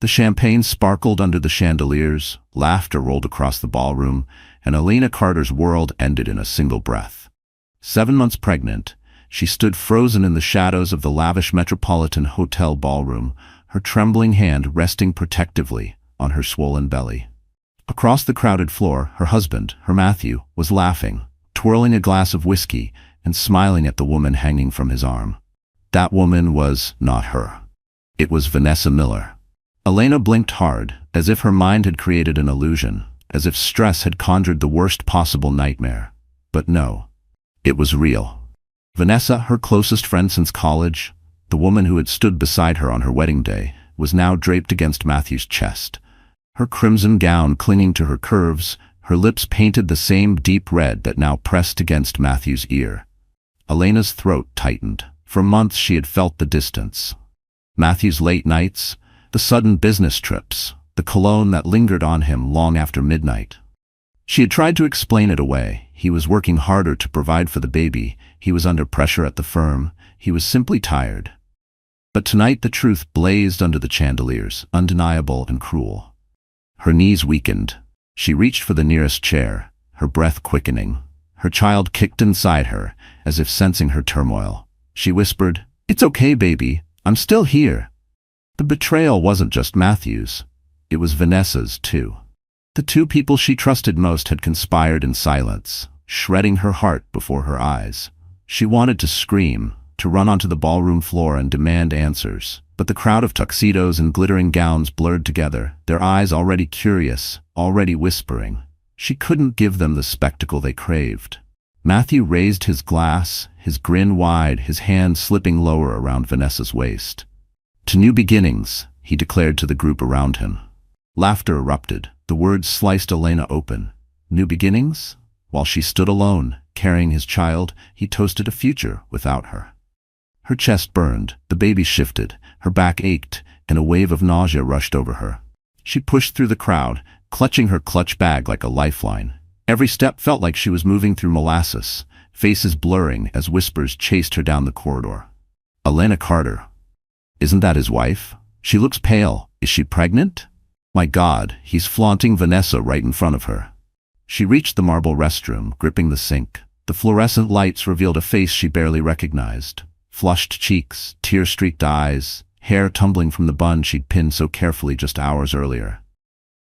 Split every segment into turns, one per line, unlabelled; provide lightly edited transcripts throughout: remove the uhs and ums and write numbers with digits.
The champagne sparkled under the chandeliers, laughter rolled across the ballroom, and Elena Carter's world ended in a single breath. 7 months pregnant, she stood frozen in the shadows of the lavish Metropolitan Hotel ballroom, her trembling hand resting protectively on her swollen belly. Across the crowded floor, her husband, her Matthew, was laughing, twirling a glass of whiskey and smiling at the woman hanging from his arm. That woman was not her. It was Vanessa Miller. Elena blinked hard, as if her mind had created an illusion, as if stress had conjured the worst possible nightmare. But no, it was real. Vanessa, her closest friend since college, the woman who had stood beside her on her wedding day, was now draped against Matthew's chest. Her crimson gown clinging to her curves, her lips painted the same deep red that now pressed against Matthew's ear. Elena's throat tightened. For months she had felt the distance. Matthew's late nights, the sudden business trips, the cologne that lingered on him long after midnight. She had tried to explain it away. He was working harder to provide for the baby, he was under pressure at the firm, he was simply tired. But tonight the truth blazed under the chandeliers, undeniable and cruel. Her knees weakened. She reached for the nearest chair, her breath quickening. Her child kicked inside her, as if sensing her turmoil. She whispered, "It's okay, baby, I'm still here." The betrayal wasn't just Matthew's. It was Vanessa's, too. The two people she trusted most had conspired in silence, shredding her heart before her eyes. She wanted to scream, to run onto the ballroom floor and demand answers. But the crowd of tuxedos and glittering gowns blurred together, their eyes already curious, already whispering. She couldn't give them the spectacle they craved. Matthew raised his glass, his grin wide, his hand slipping lower around Vanessa's waist. "To new beginnings," he declared to the group around him. Laughter erupted. The words sliced Elena open. New beginnings? While she stood alone, carrying his child, he toasted a future without her. Her chest burned, the baby shifted, her back ached, and a wave of nausea rushed over her. She pushed through the crowd, clutching her clutch bag like a lifeline. Every step felt like she was moving through molasses, faces blurring as whispers chased her down the corridor. Elena Carter. Isn't that his wife? She looks pale. Is she pregnant? My God, he's flaunting Vanessa right in front of her. She reached the marble restroom, gripping the sink. The fluorescent lights revealed a face she barely recognized. Flushed cheeks, tear-streaked eyes, hair tumbling from the bun she'd pinned so carefully just hours earlier.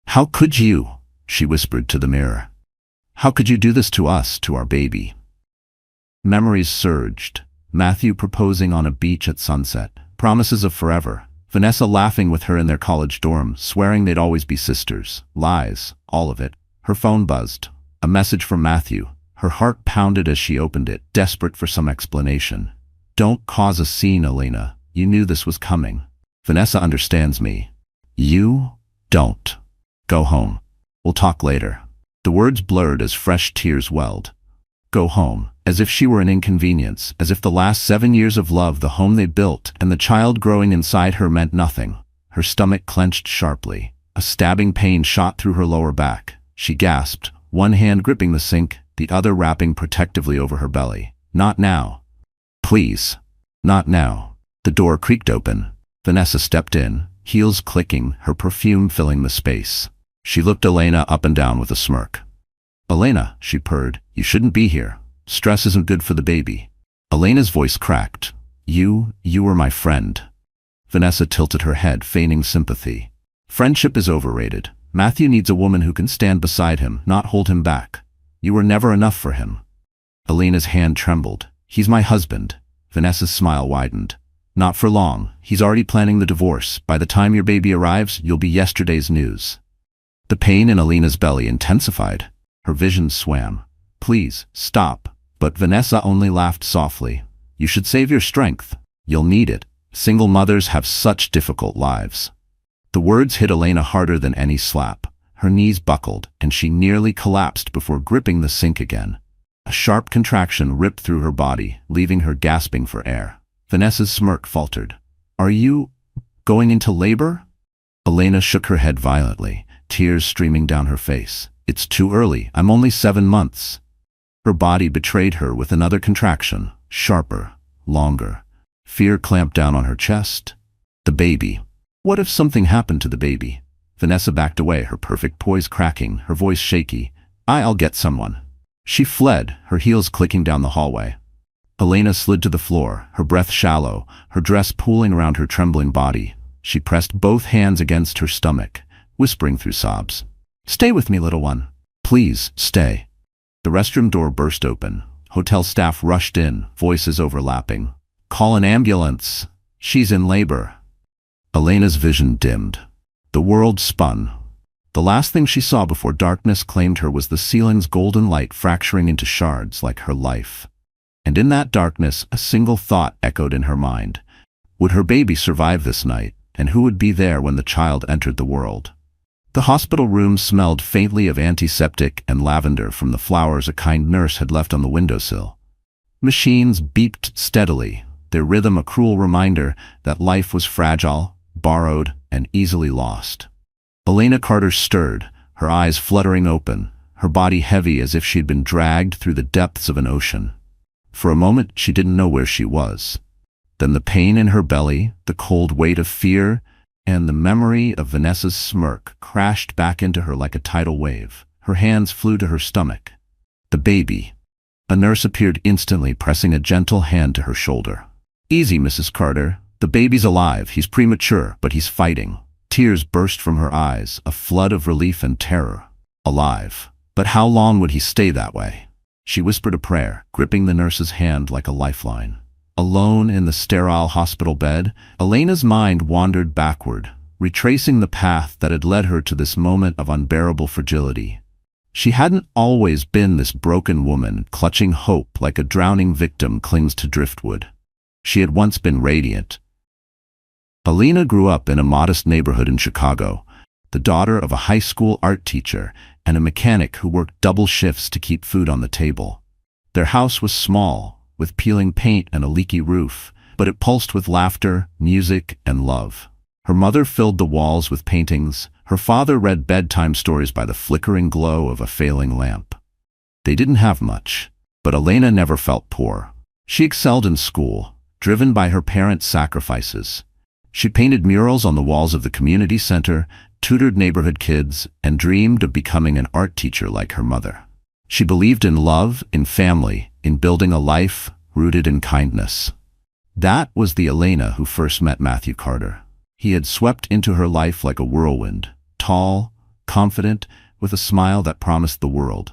"How could you?" she whispered to the mirror. "How could you do this to us, to our baby?" Memories surged. Matthew proposing on a beach at sunset. Promises of forever. Vanessa laughing with her in their college dorm, swearing they'd always be sisters. Lies, all of it. Her phone buzzed. A message from Matthew. Her heart pounded as she opened it, desperate for some explanation. "Don't cause a scene, Elena. You knew this was coming. Vanessa understands me. You don't. Go home. We'll talk later." The words blurred as fresh tears welled. Go home, as if she were an inconvenience, as if the last 7 years of love, the home they built, and the child growing inside her meant nothing. Her stomach clenched sharply. A stabbing pain shot through her lower back. She gasped, one hand gripping the sink, the other wrapping protectively over her belly. "Not now. Please. Not now." The door creaked open. Vanessa stepped in, heels clicking, her perfume filling the space. She looked Elena up and down with a smirk. "Elena," she purred, "you shouldn't be here. Stress isn't good for the baby." Elena's voice cracked. You were my friend." Vanessa tilted her head, feigning sympathy. "Friendship is overrated. Matthew needs a woman who can stand beside him, not hold him back. You were never enough for him." Elena's hand trembled. "He's my husband." Vanessa's smile widened. "Not for long. He's already planning the divorce. By the time your baby arrives, you'll be yesterday's news." The pain in Elena's belly intensified. Her vision swam. "Please, stop." But Vanessa only laughed softly. "You should save your strength. You'll need it. Single mothers have such difficult lives." The words hit Elena harder than any slap. Her knees buckled, and she nearly collapsed before gripping the sink again. A sharp contraction ripped through her body, leaving her gasping for air. Vanessa's smirk faltered. "Are you going into labor?" Elena shook her head violently, tears streaming down her face. "It's too early. I'm only 7 months." Her body betrayed her with another contraction, sharper, longer. Fear clamped down on her chest. The baby. What if something happened to the baby? Vanessa backed away, her perfect poise cracking, her voice shaky. I'll get someone. She fled, her heels clicking down the hallway. Elena slid to the floor, her breath shallow, her dress pooling around her trembling body. She pressed both hands against her stomach, whispering through sobs. Stay with me, little one. Please, stay. The restroom door burst open. Hotel staff rushed in, voices overlapping. Call an ambulance. She's in labor. Elena's vision dimmed. The world spun. The last thing she saw before darkness claimed her was the ceiling's golden light fracturing into shards like her life. And in that darkness, a single thought echoed in her mind. Would her baby survive this night, and who would be there when the child entered the world? The hospital room smelled faintly of antiseptic and lavender from the flowers a kind nurse had left on the windowsill. Machines beeped steadily, their rhythm a cruel reminder that life was fragile, borrowed, and easily lost. Elena Carter stirred, her eyes fluttering open, her body heavy as if she'd been dragged through the depths of an ocean. For a moment, she didn't know where she was. Then the pain in her belly, the cold weight of fear, and the memory of Vanessa's smirk crashed back into her like a tidal wave. Her hands flew to her stomach. The baby. A nurse appeared instantly, pressing a gentle hand to her shoulder. Easy, Mrs. Carter. The baby's alive. He's premature, but he's fighting. Tears burst from her eyes, a flood of relief and terror. Alive. But how long would he stay that way? She whispered a prayer, gripping the nurse's hand like a lifeline. Alone in the sterile hospital bed, Elena's mind wandered backward, retracing the path that had led her to this moment of unbearable fragility. She hadn't always been this broken woman, clutching hope like a drowning victim clings to driftwood. She had once been radiant. Elena grew up in a modest neighborhood in Chicago, the daughter of a high school art teacher and a mechanic who worked double shifts to keep food on the table. Their house was small, with peeling paint and a leaky roof, but it pulsed with laughter, music, and love. Her mother filled the walls with paintings. Her father read bedtime stories by the flickering glow of a failing lamp. They didn't have much, but Elena never felt poor. She excelled in school, driven by her parents' sacrifices. She painted murals on the walls of the community center, tutored neighborhood kids, and dreamed of becoming an art teacher like her mother. She believed in love, in family, in building a life rooted in kindness. That was the Elena who first met Matthew Carter. He had swept into her life like a whirlwind, tall, confident, with a smile that promised the world.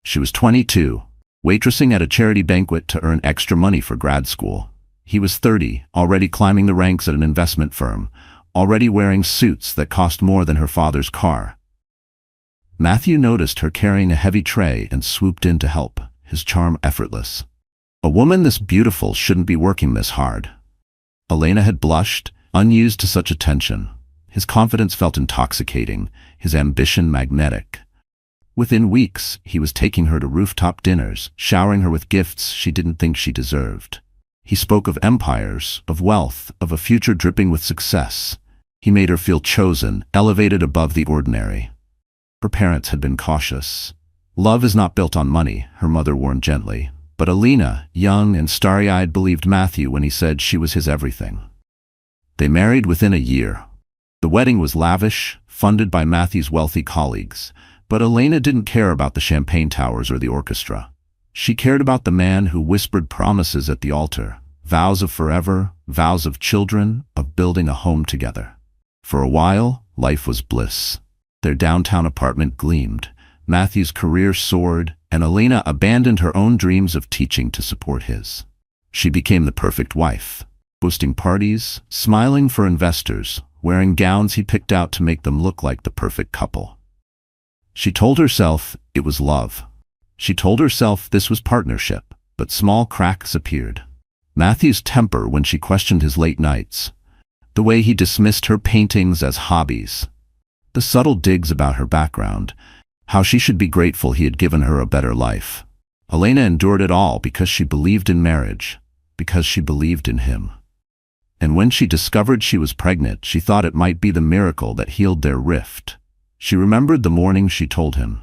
She was 22, waitressing at a charity banquet to earn extra money for grad school. He was 30, already climbing the ranks at an investment firm, already wearing suits that cost more than her father's car. Matthew noticed her carrying a heavy tray and swooped in to help, his charm effortless. A woman this beautiful shouldn't be working this hard. Elena had blushed, unused to such attention. His confidence felt intoxicating, his ambition magnetic. Within weeks, he was taking her to rooftop dinners, showering her with gifts she didn't think she deserved. He spoke of empires, of wealth, of a future dripping with success. He made her feel chosen, elevated above the ordinary. Her parents had been cautious. Love is not built on money, her mother warned gently. But Elena, young and starry-eyed, believed Matthew when he said she was his everything. They married within a year. The wedding was lavish, funded by Matthew's wealthy colleagues, but Elena didn't care about the champagne towers or the orchestra. She cared about the man who whispered promises at the altar, vows of forever, vows of children, of building a home together. For a while, life was bliss. Their downtown apartment gleamed. Matthew's career soared, and Elena abandoned her own dreams of teaching to support his. She became the perfect wife, hosting parties, smiling for investors, wearing gowns he picked out to make them look like the perfect couple. She told herself it was love. She told herself this was partnership, but small cracks appeared. Matthew's temper when she questioned his late nights, the way he dismissed her paintings as hobbies, the subtle digs about her background, how she should be grateful he had given her a better life. Elena endured it all because she believed in marriage, because she believed in him. And when she discovered she was pregnant, she thought it might be the miracle that healed their rift. She remembered the morning she told him.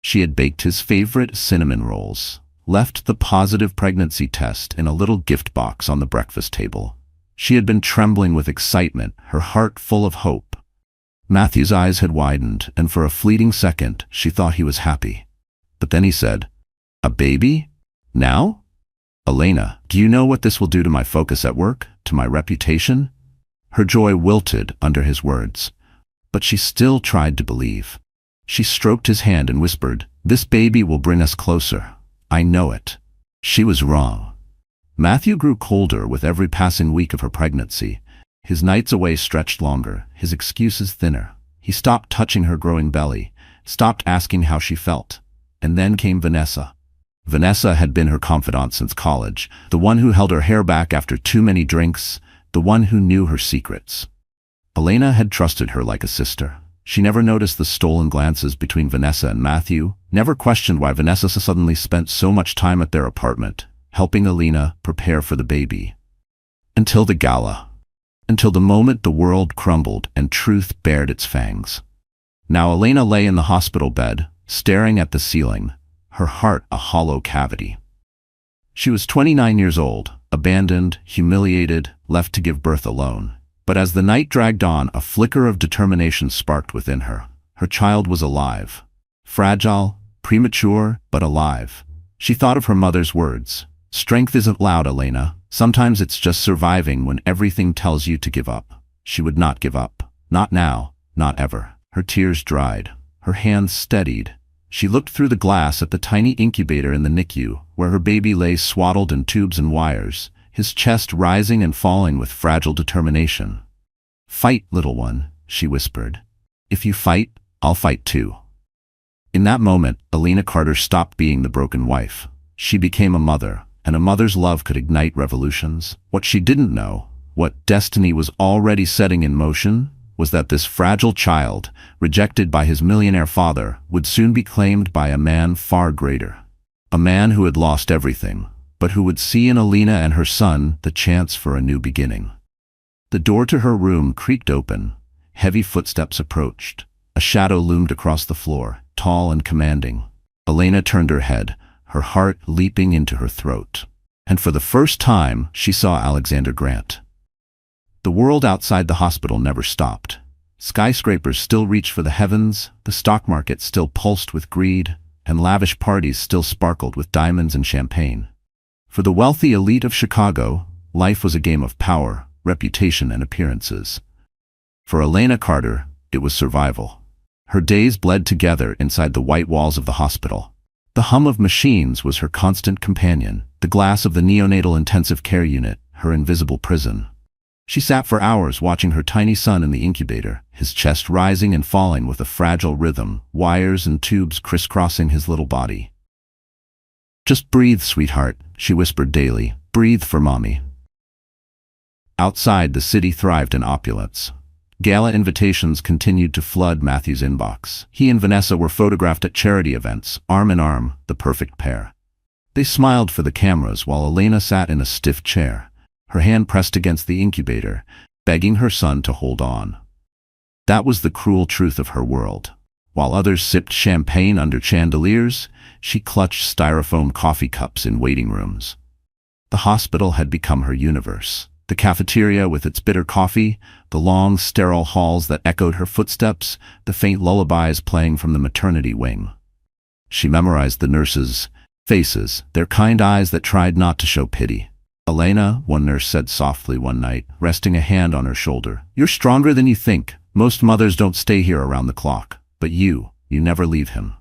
She had baked his favorite cinnamon rolls, left the positive pregnancy test in a little gift box on the breakfast table. She had been trembling with excitement, her heart full of hope. Matthew's eyes had widened, and for a fleeting second, she thought he was happy. But then he said, "A baby? Now? Elena, do you know what this will do to my focus at work, to my reputation?" Her joy wilted under his words, but she still tried to believe. She stroked his hand and whispered, "This baby will bring us closer. I know it." She was wrong. Matthew grew colder with every passing week of her pregnancy. His nights away stretched longer, his excuses thinner. He stopped touching her growing belly, stopped asking how she felt. And then came Vanessa. Vanessa had been her confidant since college, the one who held her hair back after too many drinks, the one who knew her secrets. Elena had trusted her like a sister. She never noticed the stolen glances between Vanessa and Matthew, never questioned why Vanessa suddenly spent so much time at their apartment, helping Elena prepare for the baby. Until the gala. Until the moment the world crumbled and truth bared its fangs. Now Elena lay in the hospital bed, staring at the ceiling, her heart a hollow cavity. She was 29 years old, abandoned, humiliated, left to give birth alone. But as the night dragged on, a flicker of determination sparked within her. Her child was alive. Fragile, premature, but alive. She thought of her mother's words. "Strength isn't loud, Elena. Sometimes it's just surviving when everything tells you to give up." She would not give up. Not now, not ever. Her tears dried. Her hands steadied. She looked through the glass at the tiny incubator in the NICU, where her baby lay swaddled in tubes and wires, his chest rising and falling with fragile determination. "Fight, little one," she whispered. "If you fight, I'll fight too." In that moment, Elena Carter stopped being the broken wife. She became a mother, and a mother's love could ignite revolutions. What she didn't know, what destiny was already setting in motion, was that this fragile child, rejected by his millionaire father, would soon be claimed by a man far greater. A man who had lost everything, but who would see in Elena and her son the chance for a new beginning. The door to her room creaked open. Heavy footsteps approached. A shadow loomed across the floor, tall and commanding. Elena turned her head, her heart leaping into her throat. And for the first time, she saw Alexander Grant. The world outside the hospital never stopped. Skyscrapers still reached for the heavens, the stock market still pulsed with greed, and lavish parties still sparkled with diamonds and champagne. For the wealthy elite of Chicago, life was a game of power, reputation, and appearances. For Elena Carter, it was survival. Her days bled together inside the white walls of the hospital. The hum of machines was her constant companion, the glass of the neonatal intensive care unit, her invisible prison. She sat for hours watching her tiny son in the incubator, his chest rising and falling with a fragile rhythm, wires and tubes crisscrossing his little body. "Just breathe, sweetheart," she whispered daily. "Breathe for mommy." Outside, the city thrived in opulence. Gala invitations continued to flood Matthew's inbox. He and Vanessa were photographed at charity events, arm in arm, the perfect pair. They smiled for the cameras while Elena sat in a stiff chair, her hand pressed against the incubator, begging her son to hold on. That was the cruel truth of her world. While others sipped champagne under chandeliers, she clutched styrofoam coffee cups in waiting rooms. The hospital had become her universe. The cafeteria with its bitter coffee, the long, sterile halls that echoed her footsteps, the faint lullabies playing from the maternity wing. She memorized the nurses' faces, their kind eyes that tried not to show pity. "Elena," one nurse said softly one night, resting a hand on her shoulder, "you're stronger than you think. Most mothers don't stay here around the clock. But you never leave him."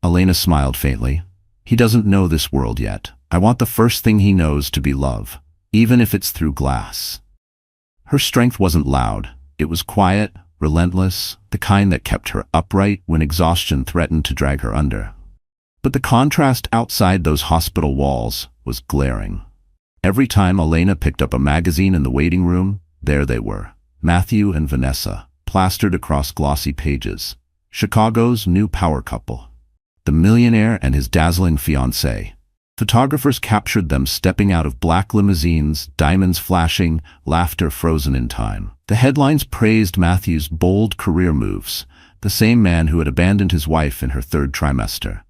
Elena smiled faintly. "He doesn't know this world yet. I want the first thing he knows to be love, even if it's through glass." Her strength wasn't loud. It was quiet, relentless, the kind that kept her upright when exhaustion threatened to drag her under. But the contrast outside those hospital walls was glaring. Every time Elena picked up a magazine in the waiting room, there they were, Matthew and Vanessa, plastered across glossy pages. Chicago's new power couple. The millionaire and his dazzling fiancée. Photographers captured them stepping out of black limousines, diamonds flashing, laughter frozen in time. The headlines praised Matthew's bold career moves, the same man who had abandoned his wife in her third trimester.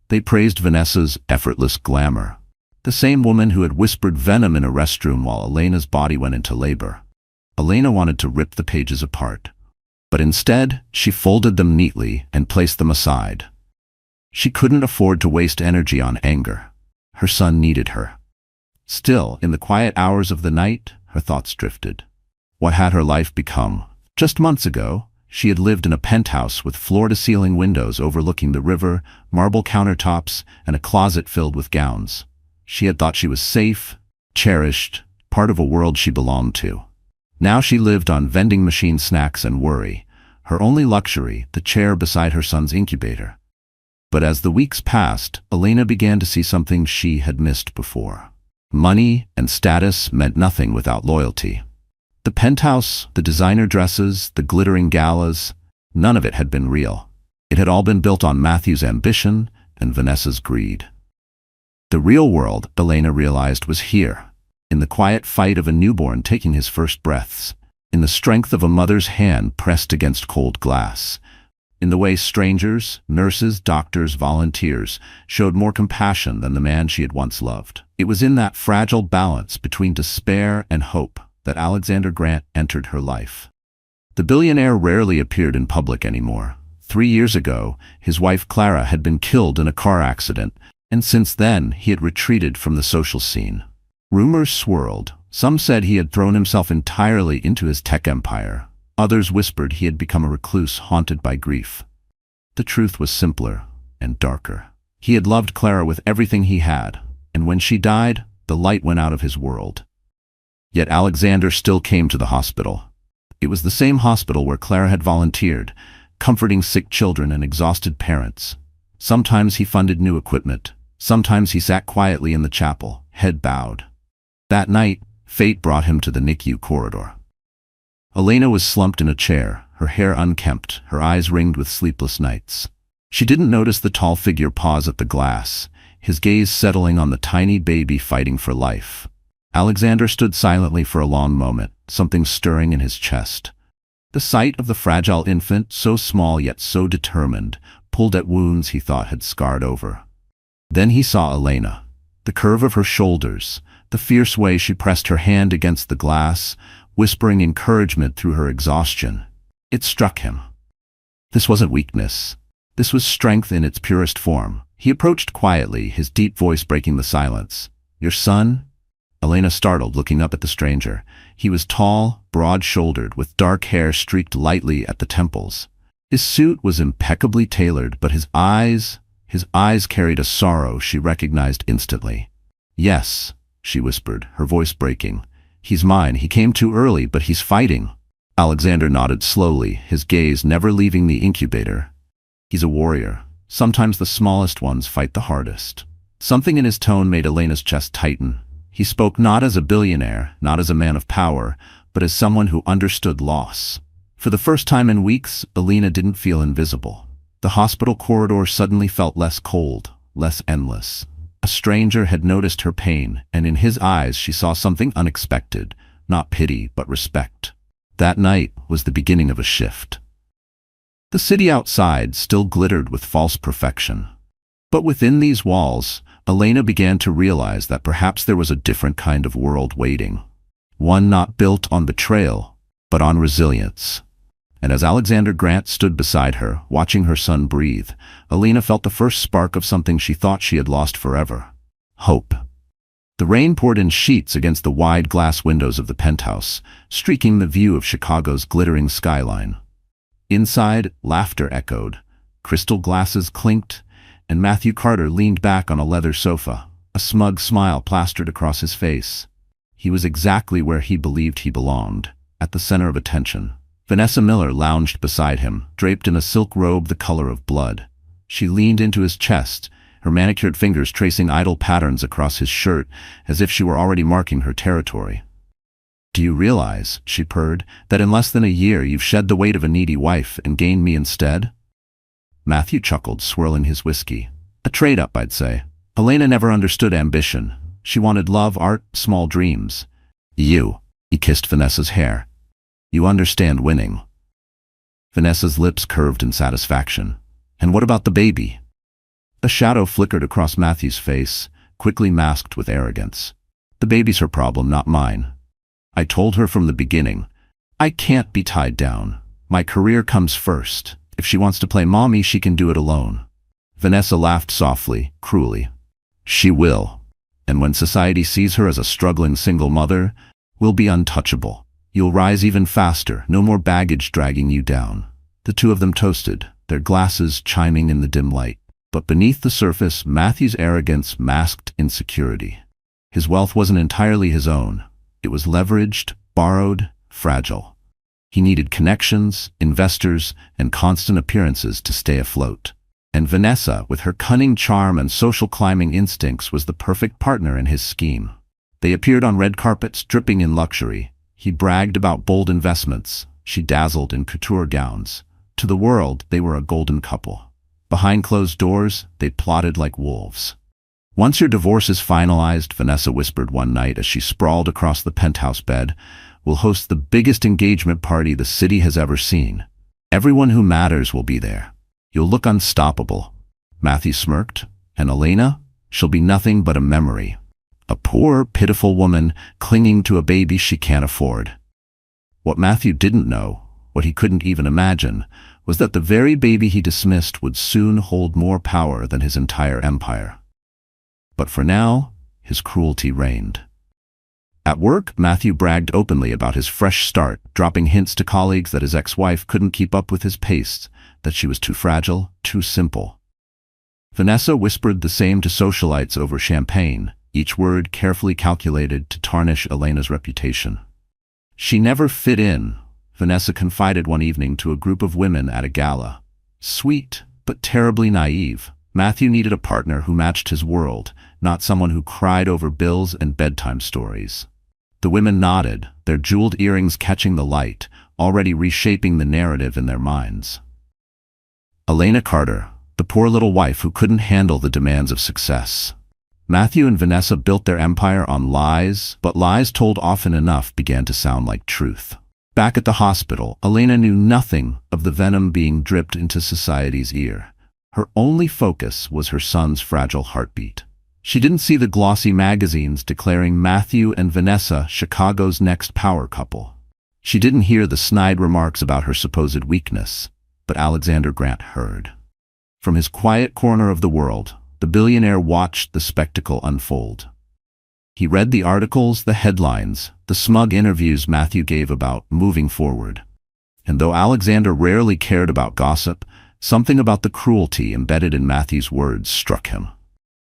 They praised Vanessa's effortless glamour. The same woman who had whispered venom in a restroom while Elena's body went into labor. Elena wanted to rip the pages apart. But instead, she folded them neatly and placed them aside. She couldn't afford to waste energy on anger. Her son needed her. Still, in the quiet hours of the night, her thoughts drifted. What had her life become? Just months ago, she had lived in a penthouse with floor-to-ceiling windows overlooking the river, marble countertops, and a closet filled with gowns. She had thought she was safe, cherished, part of a world she belonged to. Now she lived on vending machine snacks and worry, her only luxury, the chair beside her son's incubator. But as the weeks passed, Elena began to see something she had missed before. Money and status meant nothing without loyalty. The penthouse, the designer dresses, the glittering galas, none of it had been real. It had all been built on Matthew's ambition and Vanessa's greed. The real world, Elena realized, was here, in the quiet fight of a newborn taking his first breaths, in the strength of a mother's hand pressed against cold glass, in the way strangers, nurses, doctors, volunteers showed more compassion than the man she had once loved. It was in that fragile balance between despair and hope that Alexander Grant entered her life. The billionaire rarely appeared in public anymore. 3 years ago, his wife Clara had been killed in a car accident, and since then he had retreated from the social scene. Rumors swirled. Some said he had thrown himself entirely into his tech empire. Others whispered he had become a recluse haunted by grief. The truth was simpler and darker. He had loved Clara with everything he had, and when she died, the light went out of his world. Yet Alexander still came to the hospital. It was the same hospital where Clara had volunteered, comforting sick children and exhausted parents. Sometimes he funded new equipment. Sometimes he sat quietly in the chapel, head bowed. That night, fate brought him to the NICU corridor. Elena was slumped in a chair, her hair unkempt, her eyes ringed with sleepless nights. She didn't notice the tall figure pause at the glass, his gaze settling on the tiny baby fighting for life. Alexander stood silently for a long moment, something stirring in his chest. The sight of the fragile infant, so small yet so determined, pulled at wounds he thought had scarred over. Then he saw Elena, the curve of her shoulders, the fierce way she pressed her hand against the glass, whispering encouragement through her exhaustion. It struck him. This wasn't weakness. This was strength in its purest form. He approached quietly, his deep voice breaking the silence. "Your son?" Elena startled, looking up at the stranger. He was tall, broad-shouldered, with dark hair streaked lightly at the temples. His suit was impeccably tailored, but his eyes carried a sorrow she recognized instantly. "Yes," she whispered, her voice breaking. "He's mine. He came too early, but he's fighting." Alexander nodded slowly, his gaze never leaving the incubator. "He's a warrior. Sometimes the smallest ones fight the hardest." Something in his tone made Elena's chest tighten. He spoke not as a billionaire, not as a man of power, but as someone who understood loss. For the first time in weeks, Elena didn't feel invisible. The hospital corridor suddenly felt less cold, less endless. A stranger had noticed her pain, and in his eyes she saw something unexpected, not pity, but respect. That night was the beginning of a shift. The city outside still glittered with false perfection. But within these walls, Elena began to realize that perhaps there was a different kind of world waiting. One not built on betrayal, but on resilience. And as Alexander Grant stood beside her, watching her son breathe, Elena felt the first spark of something she thought she had lost forever: hope. The rain poured in sheets against the wide glass windows of the penthouse, streaking the view of Chicago's glittering skyline. Inside, laughter echoed, crystal glasses clinked, and Matthew Carter leaned back on a leather sofa, a smug smile plastered across his face. He was exactly where he believed he belonged, at the center of attention. Vanessa Miller lounged beside him, draped in a silk robe the color of blood. She leaned into his chest, her manicured fingers tracing idle patterns across his shirt, as if she were already marking her territory. "Do you realize," she purred, "that in less than a year you've shed the weight of a needy wife and gained me instead?" Matthew chuckled, swirling his whiskey. "A trade-up, I'd say." Elena never understood ambition. She wanted love, art, small dreams. "You," he kissed Vanessa's hair. "You understand winning." Vanessa's lips curved in satisfaction. "And what about the baby?" A shadow flickered across Matthew's face, quickly masked with arrogance. The baby's her problem, not mine. I told her from the beginning, I can't be tied down. My career comes first. If she wants to play mommy, she can do it alone. Vanessa laughed softly, cruelly. She will. And when society sees her as a struggling single mother, we'll be untouchable. You'll rise even faster, no more baggage dragging you down. The two of them toasted, their glasses chiming in the dim light. But beneath the surface, Matthew's arrogance masked insecurity. His wealth wasn't entirely his own. It was leveraged, borrowed, fragile. He needed connections, investors, and constant appearances to stay afloat. And Vanessa, with her cunning charm and social climbing instincts, was the perfect partner in his scheme. They appeared on red carpets, dripping in luxury. He bragged about bold investments. She dazzled in couture gowns. To the world, they were a golden couple. Behind closed doors, they plotted like wolves. Once your divorce is finalized, Vanessa whispered one night as she sprawled across the penthouse bed, we'll host the biggest engagement party the city has ever seen. Everyone who matters will be there. You'll look unstoppable. Matthew smirked. And Elena? She'll be nothing but a memory. A poor, pitiful woman clinging to a baby she can't afford. What Matthew didn't know, what he couldn't even imagine, was that the very baby he dismissed would soon hold more power than his entire empire. But for now, his cruelty reigned. At work, Matthew bragged openly about his fresh start, dropping hints to colleagues that his ex-wife couldn't keep up with his pace, that she was too fragile, too simple. Vanessa whispered the same to socialites over champagne, each word carefully calculated to tarnish Elena's reputation. She never fit in, Vanessa confided one evening to a group of women at a gala. Sweet, but terribly naive, Matthew needed a partner who matched his world, not someone who cried over bills and bedtime stories. The women nodded, their jeweled earrings catching the light, already reshaping the narrative in their minds. Elena Carter, the poor little wife who couldn't handle the demands of success. Matthew and Vanessa built their empire on lies, but lies told often enough began to sound like truth. Back at the hospital, Elena knew nothing of the venom being dripped into society's ear. Her only focus was her son's fragile heartbeat. She didn't see the glossy magazines declaring Matthew and Vanessa Chicago's next power couple. She didn't hear the snide remarks about her supposed weakness, but Alexander Grant heard. From his quiet corner of the world, the billionaire watched the spectacle unfold. He read the articles, the headlines, the smug interviews Matthew gave about moving forward. And though Alexander rarely cared about gossip, something about the cruelty embedded in Matthew's words struck him.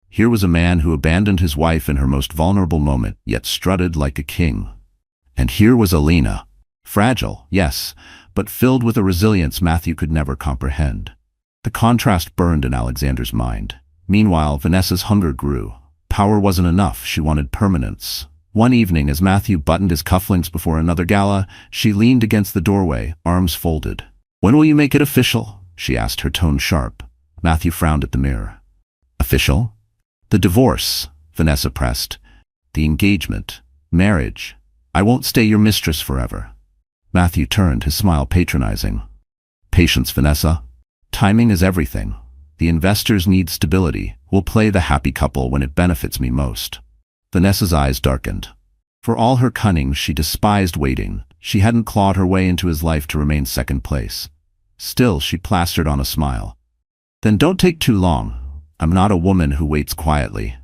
Here was a man who abandoned his wife in her most vulnerable moment, yet strutted like a king. And here was Elena. Fragile, yes, but filled with a resilience Matthew could never comprehend. The contrast burned in Alexander's mind. Meanwhile, Vanessa's hunger grew. Power wasn't enough, she wanted permanence. One evening, as Matthew buttoned his cufflinks before another gala, she leaned against the doorway, arms folded. "When will you make it official?" she asked, her tone sharp. Matthew frowned at the mirror. "Official?" "The divorce," Vanessa pressed. "The engagement. Marriage. I won't stay your mistress forever." Matthew turned, his smile patronizing. "Patience, Vanessa. Timing is everything. The investors need stability. We'll play the happy couple when it benefits me most." Vanessa's eyes darkened. For all her cunning, she despised waiting. She hadn't clawed her way into his life to remain second place. Still, she plastered on a smile. "Then don't take too long. I'm not a woman who waits quietly."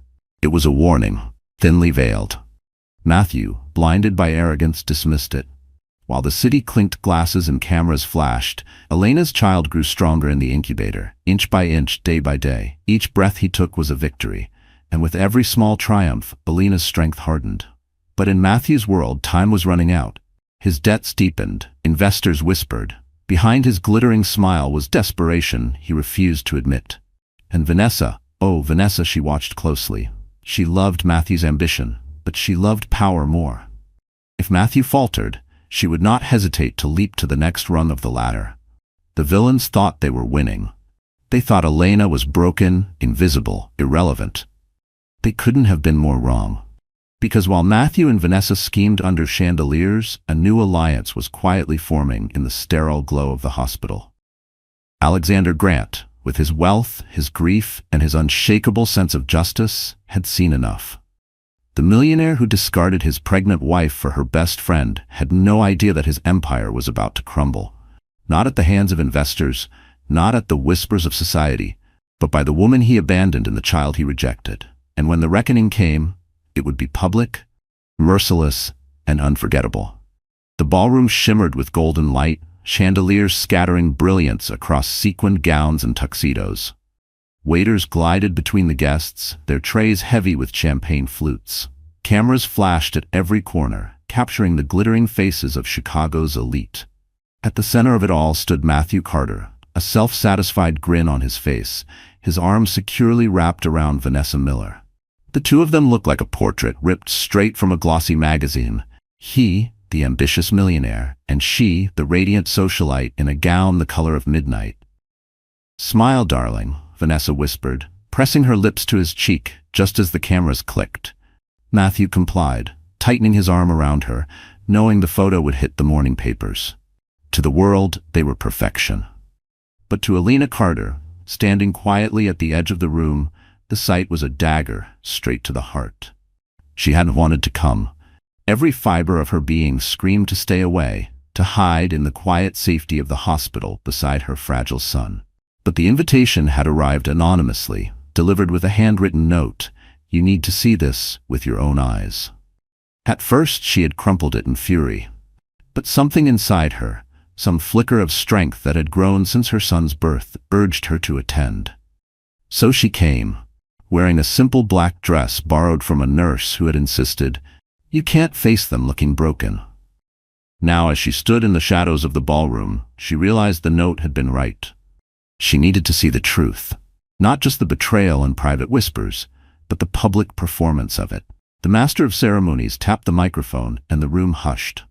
It was a warning, thinly veiled. Matthew, blinded by arrogance, dismissed it. While the city clinked glasses and cameras flashed, Elena's child grew stronger in the incubator, inch by inch, day by day. Each breath he took was a victory, and with every small triumph, Elena's strength hardened. But in Matthew's world, time was running out. His debts deepened, investors whispered. Behind his glittering smile was desperation he refused to admit. And Vanessa, oh Vanessa, she watched closely. She loved Matthew's ambition, but she loved power more. If Matthew faltered, she would not hesitate to leap to the next rung of the ladder. The villains thought they were winning. They thought Elena was broken, invisible, irrelevant. They couldn't have been more wrong. Because while Matthew and Vanessa schemed under chandeliers, a new alliance was quietly forming in the sterile glow of the hospital. Alexander Grant, with his wealth, his grief, and his unshakable sense of justice, had seen enough. The millionaire who discarded his pregnant wife for her best friend had no idea that his empire was about to crumble. Not at the hands of investors, not at the whispers of society, but by the woman he abandoned and the child he rejected. And when the reckoning came, it would be public, merciless, and unforgettable. The ballroom shimmered with golden light, chandeliers scattering brilliance across sequined gowns and tuxedos. Waiters glided between the guests, their trays heavy with champagne flutes. Cameras flashed at every corner, capturing the glittering faces of Chicago's elite. At the center of it all stood Matthew Carter, a self-satisfied grin on his face, his arms securely wrapped around Vanessa Miller. The two of them looked like a portrait ripped straight from a glossy magazine. He, the ambitious millionaire, and she, the radiant socialite in a gown the color of midnight. "Smile, darling," Vanessa whispered, pressing her lips to his cheek just as the cameras clicked. Matthew complied, tightening his arm around her, knowing the photo would hit the morning papers. To the world, they were perfection. But to Alina Carter, standing quietly at the edge of the room, the sight was a dagger straight to the heart. She hadn't wanted to come. Every fiber of her being screamed to stay away, to hide in the quiet safety of the hospital beside her fragile son. But the invitation had arrived anonymously, delivered with a handwritten note. "You need to see this with your own eyes." At first she had crumpled it in fury. But something inside her, some flicker of strength that had grown since her son's birth, urged her to attend. So she came, wearing a simple black dress borrowed from a nurse who had insisted, "You can't face them looking broken." Now, as she stood in the shadows of the ballroom, she realized the note had been right. She needed to see the truth. Not just the betrayal and private whispers, but the public performance of it. The master of ceremonies tapped the microphone and the room hushed.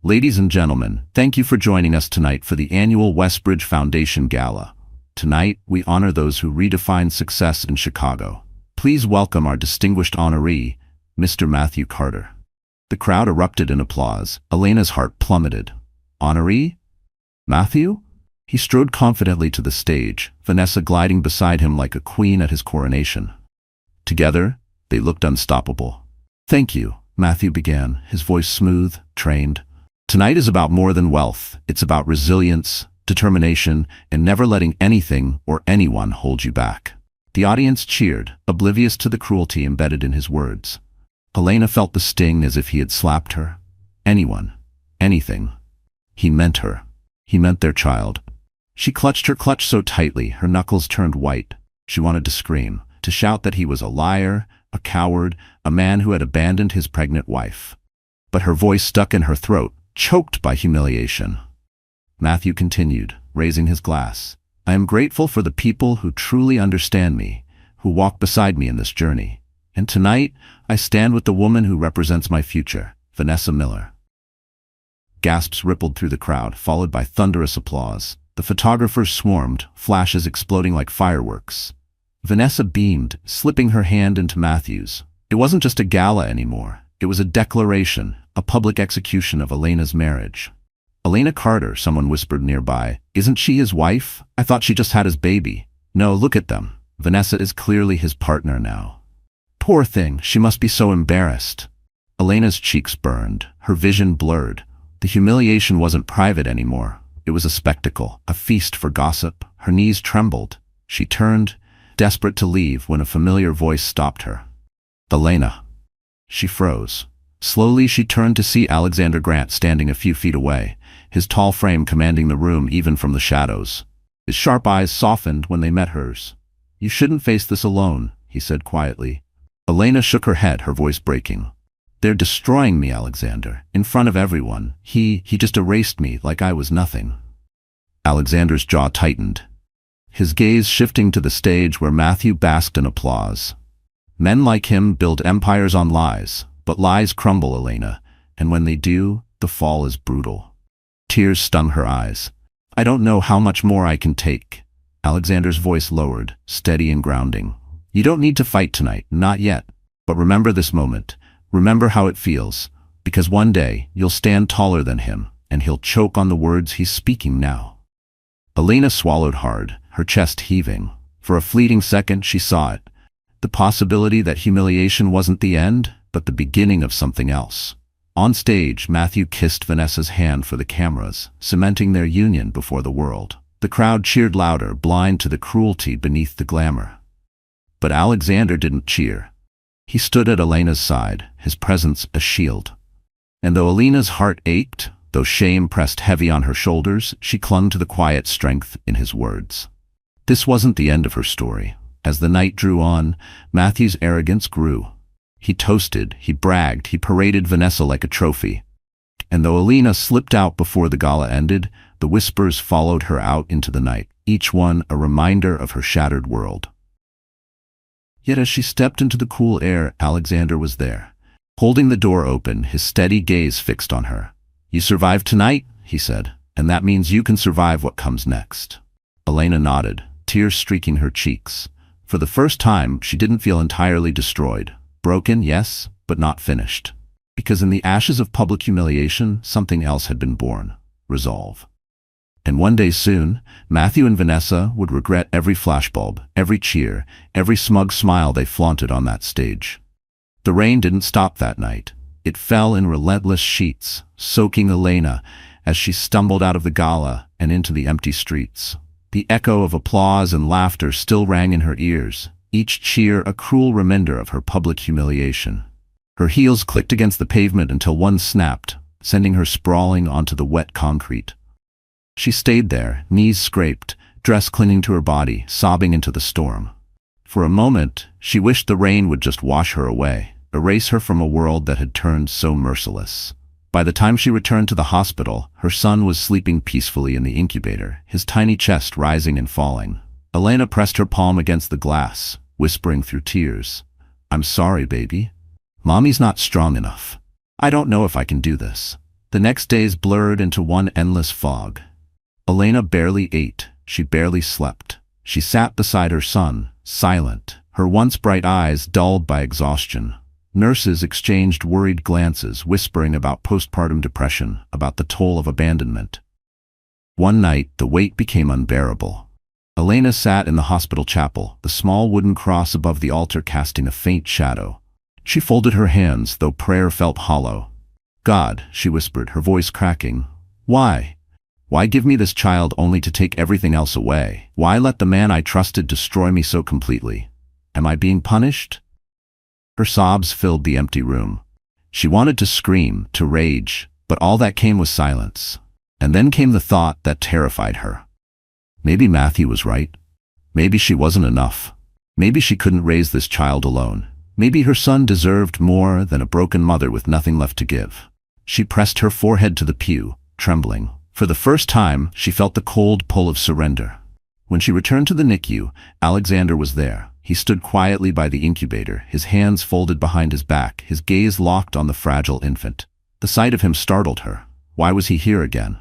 "Ladies and gentlemen, thank you for joining us tonight for the annual Westbridge Foundation Gala. Tonight, we honor those who redefined success in Chicago. Please welcome our distinguished honoree, Mr. Matthew Carter." The crowd erupted in applause. Elena's heart plummeted. Honoree? Matthew? He strode confidently to the stage, Vanessa gliding beside him like a queen at his coronation. Together, they looked unstoppable. "Thank you," Matthew began, his voice smooth, trained. "Tonight is about more than wealth. It's about resilience, determination, and never letting anything or anyone hold you back." The audience cheered, oblivious to the cruelty embedded in his words. Elena felt the sting as if he had slapped her. Anyone. Anything. He meant her. He meant their child. She clutched her clutch so tightly, her knuckles turned white. She wanted to scream, to shout that he was a liar, a coward, a man who had abandoned his pregnant wife. But her voice stuck in her throat, choked by humiliation. Matthew continued, raising his glass. "I am grateful for the people who truly understand me, who walk beside me in this journey. And tonight, I stand with the woman who represents my future, Vanessa Miller." Gasps rippled through the crowd, followed by thunderous applause. The photographers swarmed, flashes exploding like fireworks. Vanessa beamed, slipping her hand into Matthew's. It wasn't just a gala anymore. It was a declaration, a public execution of Elena's marriage. "Alina Carter," someone whispered nearby. "Isn't she his wife? I thought she just had his baby." "No, look at them. Vanessa is clearly his partner now." "Poor thing, she must be so embarrassed." Elena's cheeks burned, her vision blurred. The humiliation wasn't private anymore. It was a spectacle, a feast for gossip. Her knees trembled. She turned, desperate to leave, when a familiar voice stopped her. "Elena." She froze. Slowly she turned to see Alexander Grant standing a few feet away, his tall frame commanding the room even from the shadows. His sharp eyes softened when they met hers. "You shouldn't face this alone," he said quietly. Elena shook her head, her voice breaking. "They're destroying me, Alexander, in front of everyone. He just erased me like I was nothing." Alexander's jaw tightened, his gaze shifting to the stage where Matthew basked in applause. Men like him build empires on lies, but lies crumble, Elena, and when they do, the fall is brutal. Tears stung her eyes. "I don't know how much more I can take." Alexander's voice lowered, steady and grounding. "You don't need to fight tonight, not yet. But remember this moment. Remember how it feels, because one day you'll stand taller than him, and he'll choke on the words he's speaking now." Elena swallowed hard, her chest heaving. For a fleeting second she saw it. The possibility that humiliation wasn't the end, but the beginning of something else. On stage, Matthew kissed Vanessa's hand for the cameras, cementing their union before the world. The crowd cheered louder, blind to the cruelty beneath the glamour. But Alexander didn't cheer. He stood at Elena's side, his presence a shield. And though Elena's heart ached, though shame pressed heavy on her shoulders, she clung to the quiet strength in his words. This wasn't the end of her story. As the night drew on, Matthew's arrogance grew. He toasted, he bragged, he paraded Vanessa like a trophy. And though Elena slipped out before the gala ended, the whispers followed her out into the night, each one a reminder of her shattered world. Yet as she stepped into the cool air, Alexander was there. Holding the door open, his steady gaze fixed on her. "You survived tonight," he said, "and that means you can survive what comes next." Elena nodded, tears streaking her cheeks. For the first time, she didn't feel entirely destroyed. Broken, yes, but not finished. Because in the ashes of public humiliation, something else had been born: resolve. And one day soon, Matthew and Vanessa would regret every flashbulb, every cheer, every smug smile they flaunted on that stage. The rain didn't stop that night. It fell in relentless sheets, soaking Elena as she stumbled out of the gala and into the empty streets. The echo of applause and laughter still rang in her ears, each cheer a cruel reminder of her public humiliation. Her heels clicked against the pavement until one snapped, sending her sprawling onto the wet concrete. She stayed there, knees scraped, dress clinging to her body, sobbing into the storm. For a moment, she wished the rain would just wash her away, erase her from a world that had turned so merciless. By the time she returned to the hospital, her son was sleeping peacefully in the incubator, his tiny chest rising and falling. Elena pressed her palm against the glass, whispering through tears, "I'm sorry, baby. Mommy's not strong enough. I don't know if I can do this." The next days blurred into one endless fog. Elena barely ate, she barely slept. She sat beside her son, silent, her once bright eyes dulled by exhaustion. Nurses exchanged worried glances, whispering about postpartum depression, about the toll of abandonment. One night, the weight became unbearable. Elena sat in the hospital chapel, the small wooden cross above the altar casting a faint shadow. She folded her hands, though prayer felt hollow. "God," she whispered, her voice cracking, "why? Why give me this child only to take everything else away? Why let the man I trusted destroy me so completely? Am I being punished?" Her sobs filled the empty room. She wanted to scream, to rage, but all that came was silence. And then came the thought that terrified her. Maybe Matthew was right. Maybe she wasn't enough. Maybe she couldn't raise this child alone. Maybe her son deserved more than a broken mother with nothing left to give. She pressed her forehead to the pew, trembling. For the first time, she felt the cold pull of surrender. When she returned to the NICU, Alexander was there. He stood quietly by the incubator, his hands folded behind his back, his gaze locked on the fragile infant. The sight of him startled her. Why was he here again?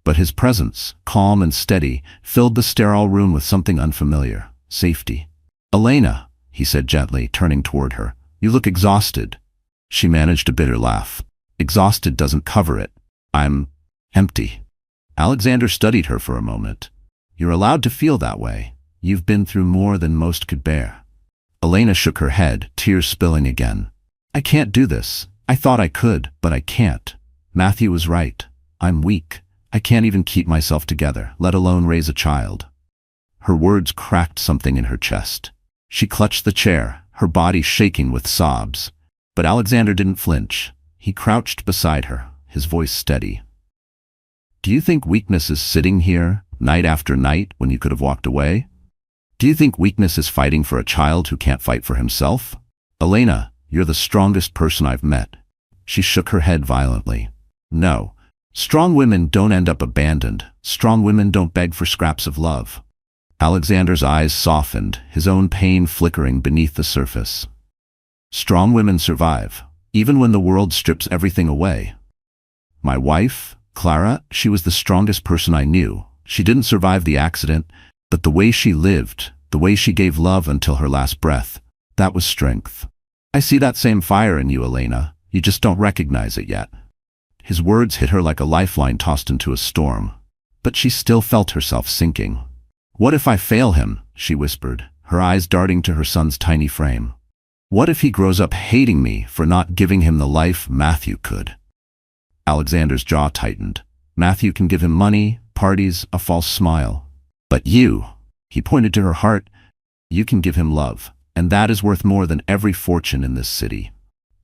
But his presence, calm and steady, filled the sterile room with something unfamiliar: safety. "Elena," he said gently, turning toward her, "you look exhausted." She managed a bitter laugh. "Exhausted doesn't cover it. I'm empty." Alexander studied her for a moment. "You're allowed to feel that way. You've been through more than most could bear." Elena shook her head, tears spilling again. "I can't do this. I thought I could, but I can't. Matthew was right. I'm weak. I can't even keep myself together, let alone raise a child." Her words cracked something in her chest. She clutched the chair, her body shaking with sobs. But Alexander didn't flinch. He crouched beside her, his voice steady. "Do you think weakness is sitting here, night after night, when you could have walked away? Do you think weakness is fighting for a child who can't fight for himself? Elena, you're the strongest person I've met." She shook her head violently. "No. Strong women don't end up abandoned. Strong women don't beg for scraps of love." Alexander's eyes softened, his own pain flickering beneath the surface. "Strong women survive, even when the world strips everything away. My wife, Clara, she was the strongest person I knew. She didn't survive the accident, but the way she lived, the way she gave love until her last breath, that was strength. I see that same fire in you, Elena. You just don't recognize it yet." His words hit her like a lifeline tossed into a storm. but she still felt herself sinking. "What if I fail him?" she whispered, her eyes darting to her son's tiny frame. "What if he grows up hating me for not giving him the life Matthew could?" Alexander's jaw tightened. Matthew can give him money, parties, a false smile. But you, he pointed to her heart, you can give him love, and that is worth more than every fortune in this city.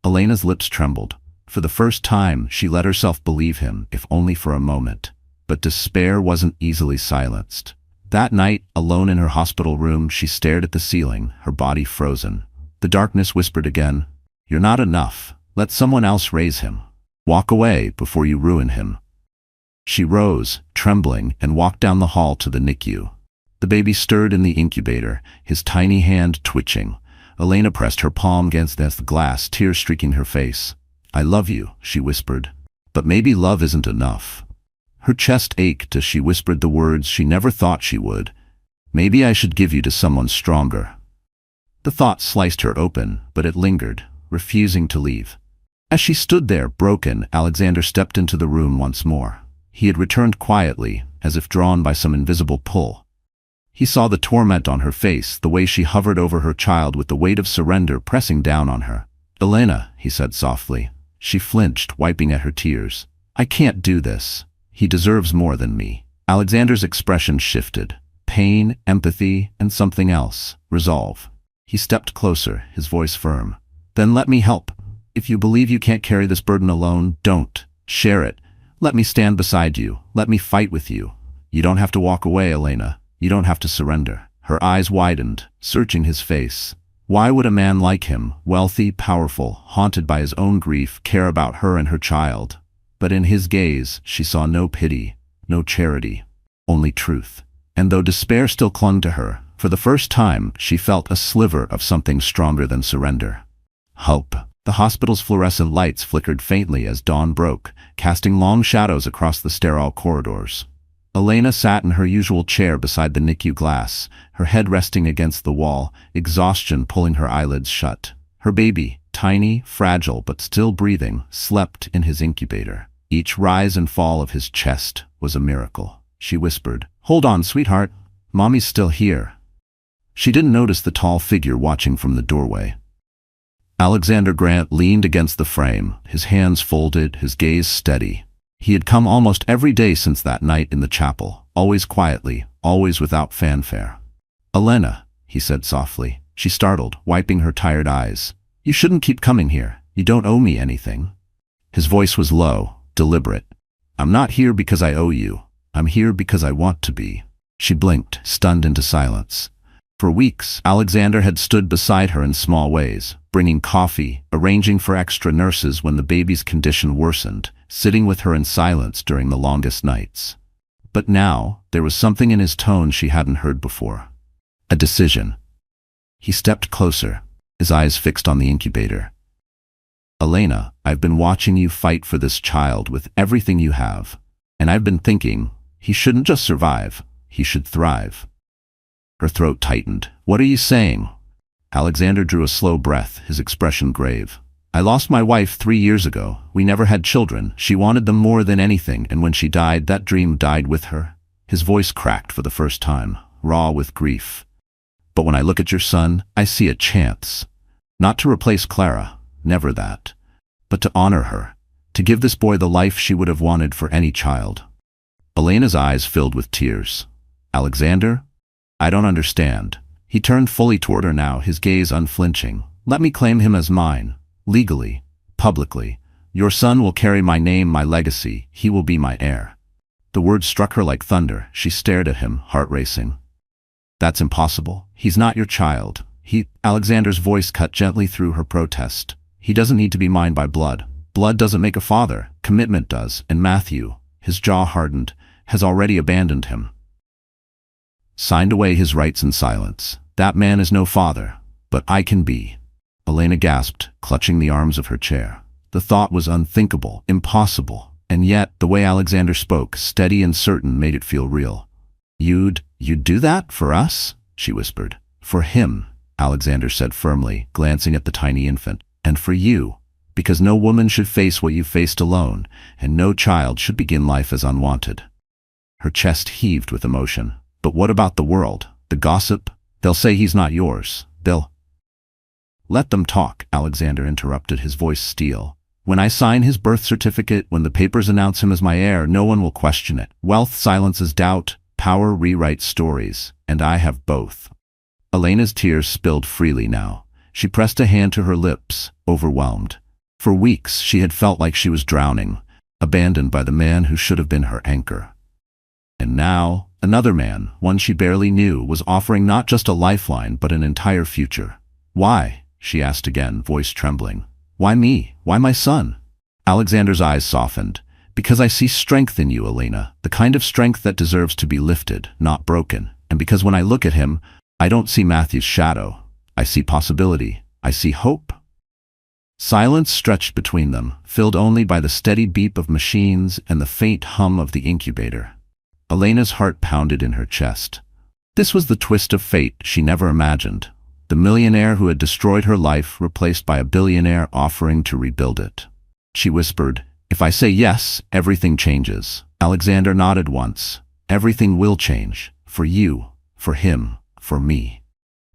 Elena's lips trembled. For the first time, she let herself believe him, if only for a moment. But despair wasn't easily silenced. That night, alone in her hospital room, she stared at the ceiling, her body frozen. The darkness whispered again, "You're not enough. Let someone else raise him. Walk away before you ruin him." She rose, trembling, and walked down the hall to the NICU. The baby stirred in the incubator, his tiny hand twitching. Elena pressed her palm against the glass, tears streaking her face. "I love you," she whispered. "But maybe love isn't enough." Her chest ached as she whispered the words she never thought she would. "Maybe I should give you to someone stronger." The thought sliced her open, but it lingered, refusing to leave. As she stood there, broken, Alexander stepped into the room once more. He had returned quietly, as if drawn by some invisible pull. He saw the torment on her face, the way she hovered over her child with the weight of surrender pressing down on her. "Elena," he said softly. She flinched, wiping at her tears. "I can't do this. He deserves more than me." Alexander's expression shifted. Pain, empathy, and something else. Resolve. He stepped closer, his voice firm. "Then let me help. If you believe you can't carry this burden alone, don't. Share it. Let me stand beside you. Let me fight with you. You don't have to walk away, Elena. You don't have to surrender." Her eyes widened, searching his face. Why would a man like him, wealthy, powerful, haunted by his own grief, care about her and her child? But in his gaze, she saw no pity, no charity, only truth. And though despair still clung to her, for the first time, she felt a sliver of something stronger than surrender. Hope. The hospital's fluorescent lights flickered faintly as dawn broke, casting long shadows across the sterile corridors. Elena sat in her usual chair beside the NICU glass, her head resting against the wall, exhaustion pulling her eyelids shut. Her baby, tiny, fragile, but still breathing, slept in his incubator. Each rise and fall of his chest was a miracle. She whispered, "Hold on, sweetheart. Mommy's still here." She didn't notice the tall figure watching from the doorway. Alexander Grant leaned against the frame, his hands folded, his gaze steady. He had come almost every day since that night in the chapel, always quietly, always without fanfare. "Elena," he said softly. She startled, wiping her tired eyes. "You shouldn't keep coming here. You don't owe me anything." His voice was low, deliberate. "I'm not here because I owe you. I'm here because I want to be." She blinked, stunned into silence. For weeks, Alexander had stood beside her in small ways, bringing coffee, arranging for extra nurses when the baby's condition worsened, sitting with her in silence during the longest nights. But now, there was something in his tone she hadn't heard before. A decision. He stepped closer, his eyes fixed on the incubator. "Elena, I've been watching you fight for this child with everything you have, and I've been thinking, he shouldn't just survive, he should thrive." Her throat tightened. "What are you saying?" Alexander drew a slow breath, his expression grave. "I lost my wife 3 years ago. We never had children. She wanted them more than anything, and when she died, that dream died with her." His voice cracked for the first time, raw with grief. "But when I look at your son, I see a chance. Not to replace Clara, never that. But to honor her, to give this boy the life she would have wanted for any child." Elena's eyes filled with tears. "Alexander? I don't understand." He turned fully toward her now, his gaze unflinching. "Let me claim him as mine. Legally. Publicly. Your son will carry my name, my legacy. He will be my heir." The words struck her like thunder. She stared at him, heart racing. "That's impossible. He's not your child. Alexander's voice cut gently through her protest. "He doesn't need to be mine by blood. Blood doesn't make a father. Commitment does. And Matthew," his jaw hardened, "has already abandoned him. Signed away his rights in silence. That man is no father, but I can be." Elena gasped, clutching the arms of her chair. The thought was unthinkable, impossible, and yet the way Alexander spoke, steady and certain, made it feel real. You'd do that for us?" she whispered. "For him," Alexander said firmly, glancing at the tiny infant. "And for you, because no woman should face what you faced alone, and no child should begin life as unwanted." Her chest heaved with emotion. But what about the world? The gossip? They'll say he's not yours. They'll— Let them talk, Alexander interrupted, his voice steel. When I sign his birth certificate, when the papers announce him as my heir, no one will question it. Wealth silences doubt, power rewrites stories, and I have both. Elena's tears spilled freely now. She pressed a hand to her lips, overwhelmed. For weeks she had felt like she was drowning, abandoned by the man who should have been her anchor. And now, another man, one she barely knew, was offering not just a lifeline but an entire future. Why? She asked again, voice trembling. Why me? Why my son? Alexander's eyes softened. Because I see strength in you, Elena, the kind of strength that deserves to be lifted, not broken. And because when I look at him, I don't see Matthew's shadow. I see possibility. I see hope. Silence stretched between them, filled only by the steady beep of machines and the faint hum of the incubator. Elena's heart pounded in her chest. This was the twist of fate she never imagined. The millionaire who had destroyed her life replaced by a billionaire offering to rebuild it. She whispered, "If I say yes, everything changes." Alexander nodded once. "Everything will change. For you, for him, for me."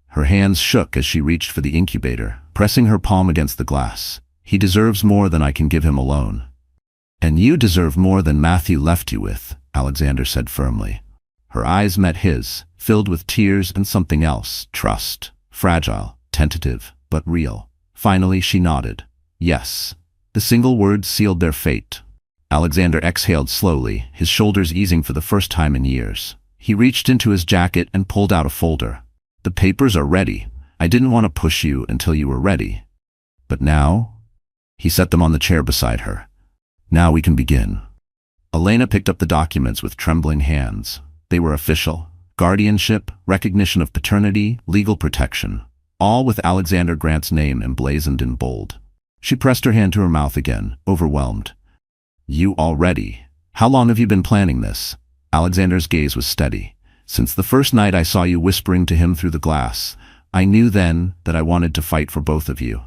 Her hands shook as she reached for the incubator, pressing her palm against the glass. "He deserves more than I can give him alone." "And you deserve more than Matthew left you with," Alexander said firmly. Her eyes met his, filled with tears and something else, trust. Fragile, tentative, but real. Finally she nodded. Yes. The single word sealed their fate. Alexander exhaled slowly, his shoulders easing for the first time in years. He reached into his jacket and pulled out a folder. "The papers are ready. I didn't want to push you until you were ready. But now?" He set them on the chair beside her. "Now we can begin." Elena picked up the documents with trembling hands. They were official. Guardianship, recognition of paternity, legal protection. All with Alexander Grant's name emblazoned in bold. She pressed her hand to her mouth again, overwhelmed. "You already? How long have you been planning this?" Alexander's gaze was steady. "Since the first night I saw you whispering to him through the glass. I knew then that I wanted to fight for both of you."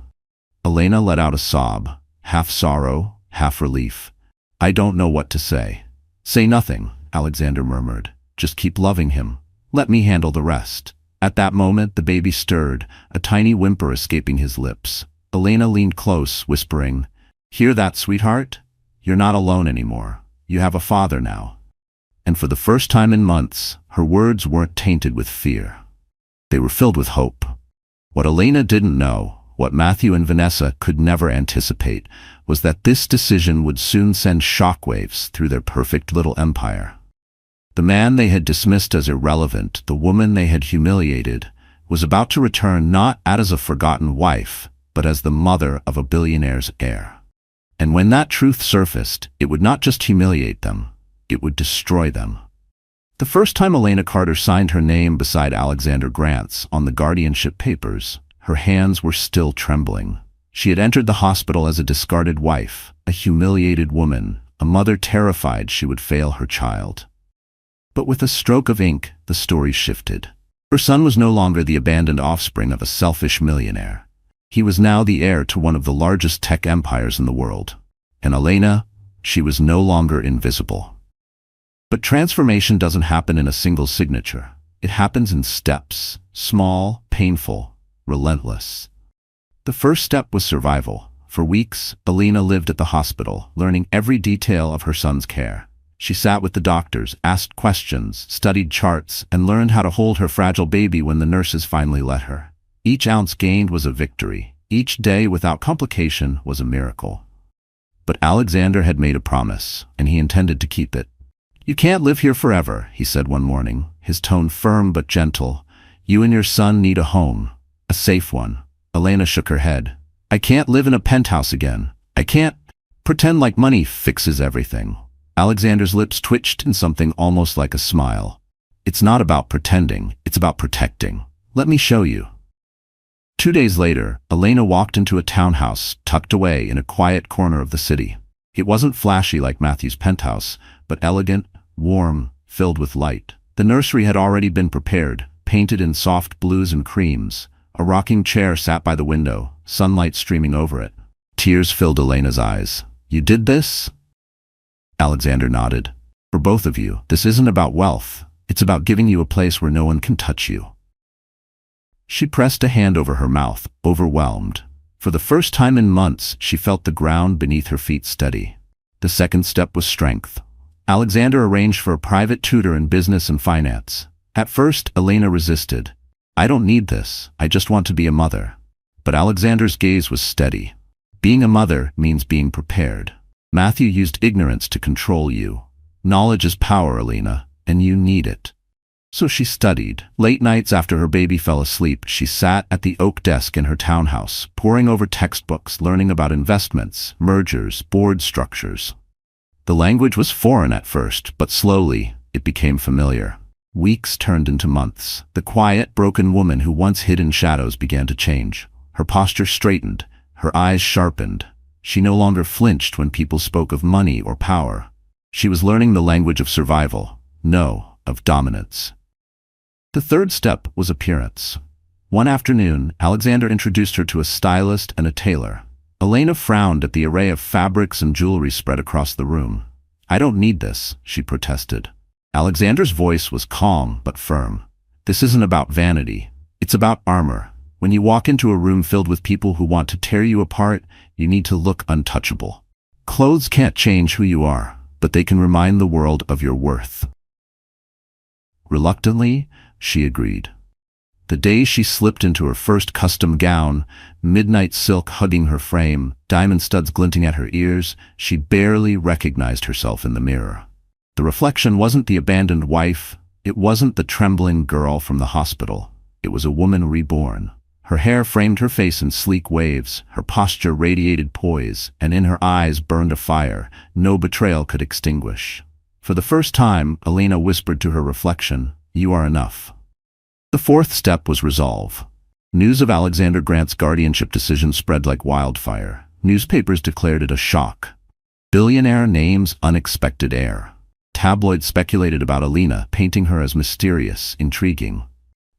Elena let out a sob, half sorrow, half relief. "I don't know what to say." "Say nothing," Alexander murmured. "Just keep loving him. Let me handle the rest." At that moment the baby stirred, a tiny whimper escaping his lips. Elena leaned close, whispering, "Hear that, sweetheart? You're not alone anymore. You have a father now." And for the first time in months, her words weren't tainted with fear. They were filled with hope. What Elena didn't know, what Matthew and Vanessa could never anticipate, was that this decision would soon send shockwaves through their perfect little empire. The man they had dismissed as irrelevant, the woman they had humiliated, was about to return not as a forgotten wife, but as the mother of a billionaire's heir. And when that truth surfaced, it would not just humiliate them, it would destroy them. The first time Elena Carter signed her name beside Alexander Grant's on the guardianship papers, her hands were still trembling. She had entered the hospital as a discarded wife, a humiliated woman, a mother terrified she would fail her child. But with a stroke of ink, the story shifted. Her son was no longer the abandoned offspring of a selfish millionaire. He was now the heir to one of the largest tech empires in the world. And Elena, she was no longer invisible. But transformation doesn't happen in a single signature. It happens in steps, small, painful, relentless. The first step was survival. For weeks, Elena lived at the hospital, learning every detail of her son's care. She sat with the doctors, asked questions, studied charts, and learned how to hold her fragile baby when the nurses finally let her. Each ounce gained was a victory. Each day without complication was a miracle. But Alexander had made a promise, and he intended to keep it. "You can't live here forever," he said one morning, his tone firm but gentle. "You and your son need a home, a safe one." Elena shook her head. "I can't live in a penthouse again. I can't pretend like money fixes everything." Alexander's lips twitched in something almost like a smile. "It's not about pretending, it's about protecting. Let me show you." 2 days later, Elena walked into a townhouse tucked away in a quiet corner of the city. It wasn't flashy like Matthew's penthouse, but elegant, warm, filled with light. The nursery had already been prepared, painted in soft blues and creams. A rocking chair sat by the window, sunlight streaming over it. Tears filled Elena's eyes. "You did this?" Alexander nodded. For both of you, this isn't about wealth. It's about giving you a place where no one can touch you." She pressed a hand over her mouth, overwhelmed. For the first time in months, she felt the ground beneath her feet steady. The second step was strength. Alexander arranged for a private tutor in business and finance. At first, Elena resisted. "I don't need this. I just want to be a mother." But Alexander's gaze was steady. "Being a mother means being prepared. Matthew used ignorance to control you. Knowledge is power, Elena, and you need it." So she studied. Late nights after her baby fell asleep, she sat at the oak desk in her townhouse, poring over textbooks, learning about investments, mergers, board structures. The language was foreign at first, but slowly it became familiar. Weeks turned into months. The quiet, broken woman who once hid in shadows began to change. Her posture straightened, her eyes sharpened. She no longer flinched when people spoke of money or power. She was learning the language of survival, no, of dominance. The third step was appearance. One afternoon, Alexander introduced her to a stylist and a tailor. Elena frowned at the array of fabrics and jewelry spread across the room. "I don't need this," she protested. Alexander's voice was calm but firm. "This isn't about vanity. It's about armor. When you walk into a room filled with people who want to tear you apart, you need to look untouchable. Clothes can't change who you are, but they can remind the world of your worth." Reluctantly, she agreed. The day she slipped into her first custom gown, midnight silk hugging her frame, diamond studs glinting at her ears, she barely recognized herself in the mirror. The reflection wasn't the abandoned wife, it wasn't the trembling girl from the hospital. It was a woman reborn. Her hair framed her face in sleek waves, her posture radiated poise, and in her eyes burned a fire no betrayal could extinguish. For the first time, Elena whispered to her reflection, "You are enough." The fourth step was resolve. News of Alexander Grant's guardianship decision spread like wildfire. Newspapers declared it a shock. Billionaire names unexpected heir. Tabloids speculated about Elena, painting her as mysterious, intriguing.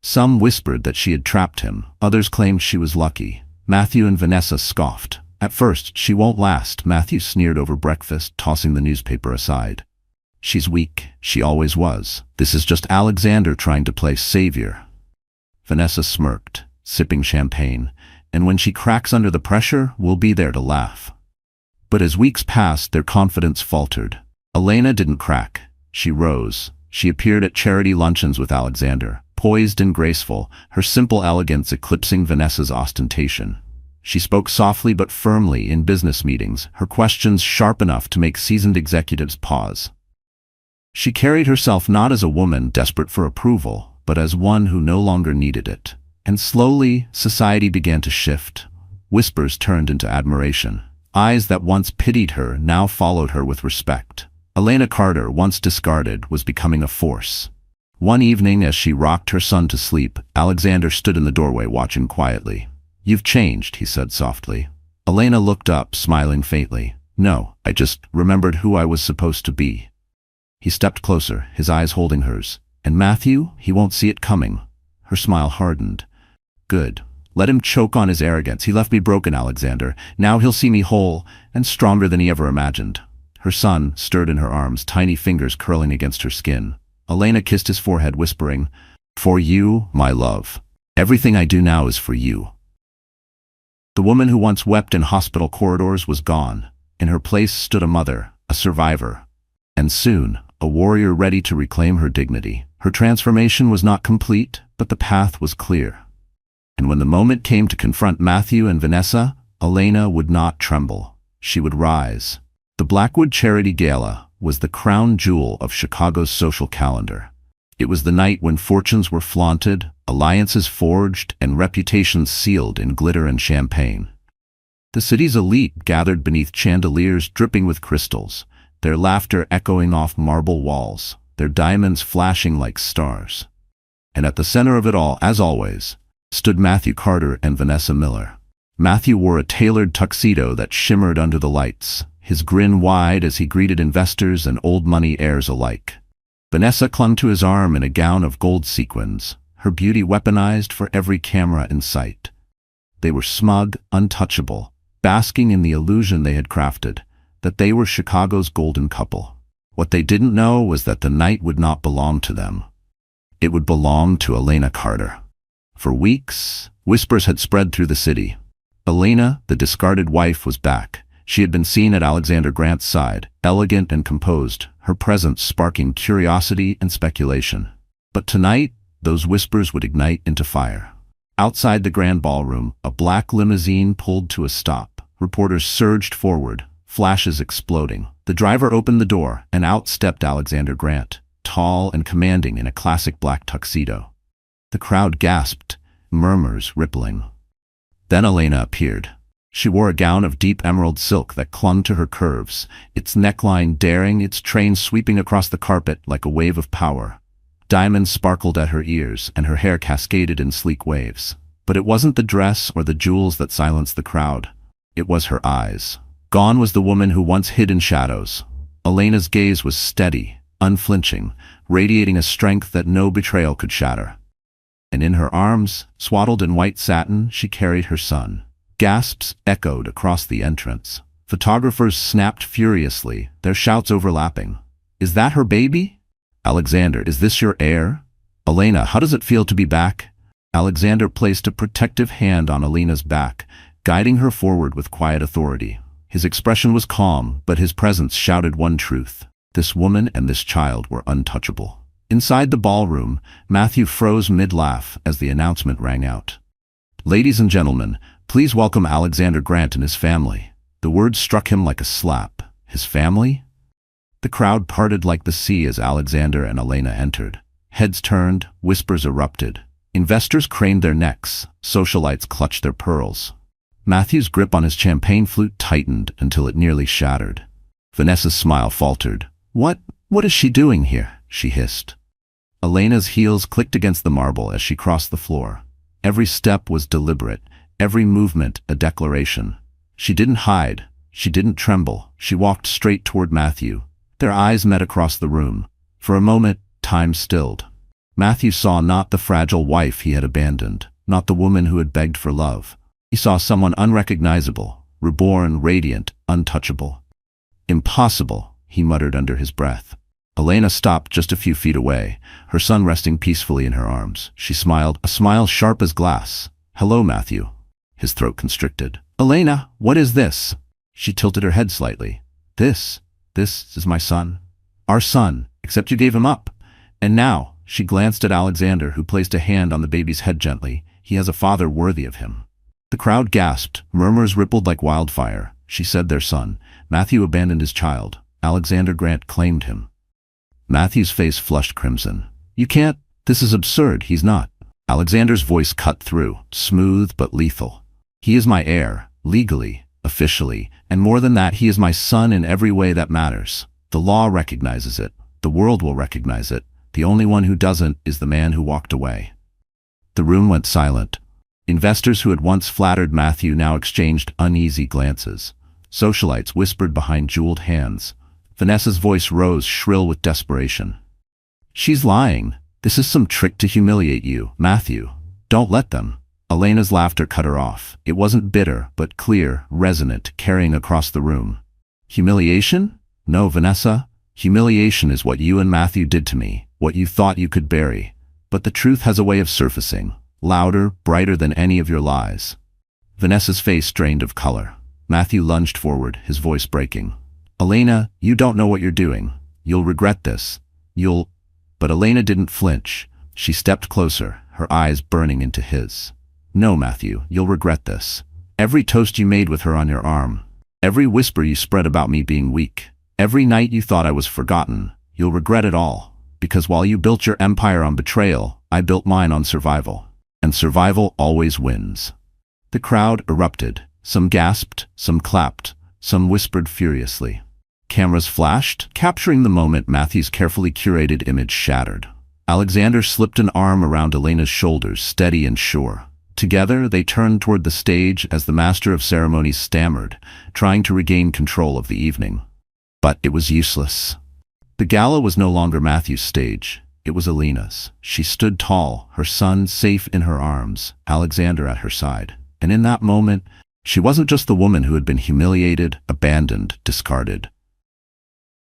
Some whispered that she had trapped him. Others claimed she was lucky. Matthew and Vanessa scoffed. At first, "She won't last," Matthew sneered over breakfast, tossing the newspaper aside. "She's weak. She always was. This is just Alexander trying to play savior." Vanessa smirked, sipping champagne, "And when she cracks under the pressure, we'll be there to laugh." But as weeks passed, their confidence faltered. Elena didn't crack. She rose. She appeared at charity luncheons with Alexander, poised and graceful, her simple elegance eclipsing Vanessa's ostentation. She spoke softly but firmly in business meetings, her questions sharp enough to make seasoned executives pause. She carried herself not as a woman desperate for approval, but as one who no longer needed it. And slowly, society began to shift. Whispers turned into admiration. Eyes that once pitied her now followed her with respect. Elena Carter, once discarded, was becoming a force. One evening, as she rocked her son to sleep, Alexander stood in the doorway watching quietly. "You've changed," he said softly. Elena looked up, smiling faintly. "No, I just remembered who I was supposed to be." He stepped closer, his eyes holding hers. "And Matthew, he won't see it coming." Her smile hardened. "Good. Let him choke on his arrogance. He left me broken, Alexander. Now he'll see me whole and stronger than he ever imagined." Her son stirred in her arms, tiny fingers curling against her skin. Elena kissed his forehead, whispering, "For you, my love. Everything I do now is for you." The woman who once wept in hospital corridors was gone. In her place stood a mother, a survivor, and soon, a warrior ready to reclaim her dignity. Her transformation was not complete, but the path was clear. And when the moment came to confront Matthew and Vanessa, Elena would not tremble. She would rise. The Blackwood Charity Gala was the crown jewel of Chicago's social calendar. It was the night when fortunes were flaunted, alliances forged, and reputations sealed in glitter and champagne. The city's elite gathered beneath chandeliers dripping with crystals, their laughter echoing off marble walls, their diamonds flashing like stars. And at the center of it all, as always, stood Matthew Carter and Vanessa Miller. Matthew wore a tailored tuxedo that shimmered under the lights, his grin wide as he greeted investors and old money heirs alike. Vanessa clung to his arm in a gown of gold sequins, her beauty weaponized for every camera in sight. They were smug, untouchable, basking in the illusion they had crafted, that they were Chicago's golden couple. What they didn't know was that the night would not belong to them. It would belong to Elena Carter. For weeks, whispers had spread through the city. Elena, the discarded wife, was back. She had been seen at Alexander Grant's side, elegant and composed, her presence sparking curiosity and speculation. But tonight, those whispers would ignite into fire. Outside the grand ballroom, a black limousine pulled to a stop. Reporters surged forward, flashes exploding. The driver opened the door, and out stepped Alexander Grant, tall and commanding in a classic black tuxedo. The crowd gasped, murmurs rippling. Then Elena appeared. She wore a gown of deep emerald silk that clung to her curves, its neckline daring, its train sweeping across the carpet like a wave of power. Diamonds sparkled at her ears, and her hair cascaded in sleek waves. But it wasn't the dress or the jewels that silenced the crowd. It was her eyes. Gone was the woman who once hid in shadows. Elena's gaze was steady, unflinching, radiating a strength that no betrayal could shatter. And in her arms, swaddled in white satin, she carried her son. Gasps echoed across the entrance. Photographers snapped furiously, their shouts overlapping. "Is that her baby? Alexander, is this your heir? Elena, how does it feel to be back?" Alexander placed a protective hand on Elena's back, guiding her forward with quiet authority. His expression was calm, but his presence shouted one truth. This woman and this child were untouchable. Inside the ballroom, Matthew froze mid-laugh as the announcement rang out. "Ladies and gentlemen, please welcome Alexander Grant and his family." The word struck him like a slap. His family? The crowd parted like the sea as Alexander and Elena entered. Heads turned, whispers erupted. Investors craned their necks, socialites clutched their pearls. Matthew's grip on his champagne flute tightened until it nearly shattered. Vanessa's smile faltered. What is she doing here?" she hissed. Elena's heels clicked against the marble as she crossed the floor. Every step was deliberate, every movement a declaration. She didn't hide, she didn't tremble, she walked straight toward Matthew. Their eyes met across the room. For a moment, time stilled. Matthew saw not the fragile wife he had abandoned, not the woman who had begged for love. He saw someone unrecognizable, reborn, radiant, untouchable. "Impossible," he muttered under his breath. Elena stopped just a few feet away, her son resting peacefully in her arms. She smiled, a smile sharp as glass. "Hello, Matthew." His throat constricted. "Elena, what is this?" She tilted her head slightly. This is my son. Our son, except you gave him up. And now," she glanced at Alexander, who placed a hand on the baby's head gently, "he has a father worthy of him." The crowd gasped, murmurs rippled like wildfire. She said their son. Matthew abandoned his child. Alexander Grant claimed him. Matthew's face flushed crimson. "You can't. This is absurd. He's not." Alexander's voice cut through, smooth but lethal. "He is my heir, legally, officially, and more than that, he is my son in every way that matters. The law recognizes it. The world will recognize it. The only one who doesn't is the man who walked away." The room went silent. Investors who had once flattered Matthew now exchanged uneasy glances. Socialites whispered behind jeweled hands. Vanessa's voice rose shrill with desperation. "She's lying. This is some trick to humiliate you, Matthew. Don't let them." Elena's laughter cut her off. It wasn't bitter, but clear, resonant, carrying across the room. "Humiliation? No, Vanessa. Humiliation is what you and Matthew did to me, what you thought you could bury. But the truth has a way of surfacing, louder, brighter than any of your lies." Vanessa's face drained of color. Matthew lunged forward, his voice breaking. "Elena, you don't know what you're doing. You'll regret this. But Elena didn't flinch. She stepped closer, her eyes burning into his. "No, Matthew, you'll regret this. Every toast you made with her on your arm. Every whisper you spread about me being weak. Every night you thought I was forgotten. You'll regret it all. Because while you built your empire on betrayal, I built mine on survival. And survival always wins." The crowd erupted. Some gasped, some clapped, some whispered furiously. Cameras flashed, capturing the moment. Matthew's carefully curated image shattered. Alexander slipped an arm around Elena's shoulders, steady and sure. Together, they turned toward the stage as the master of ceremonies stammered, trying to regain control of the evening. But it was useless. The gala was no longer Matthew's stage. It was Elena's. She stood tall, her son safe in her arms, Alexander at her side. And in that moment, she wasn't just the woman who had been humiliated, abandoned, discarded.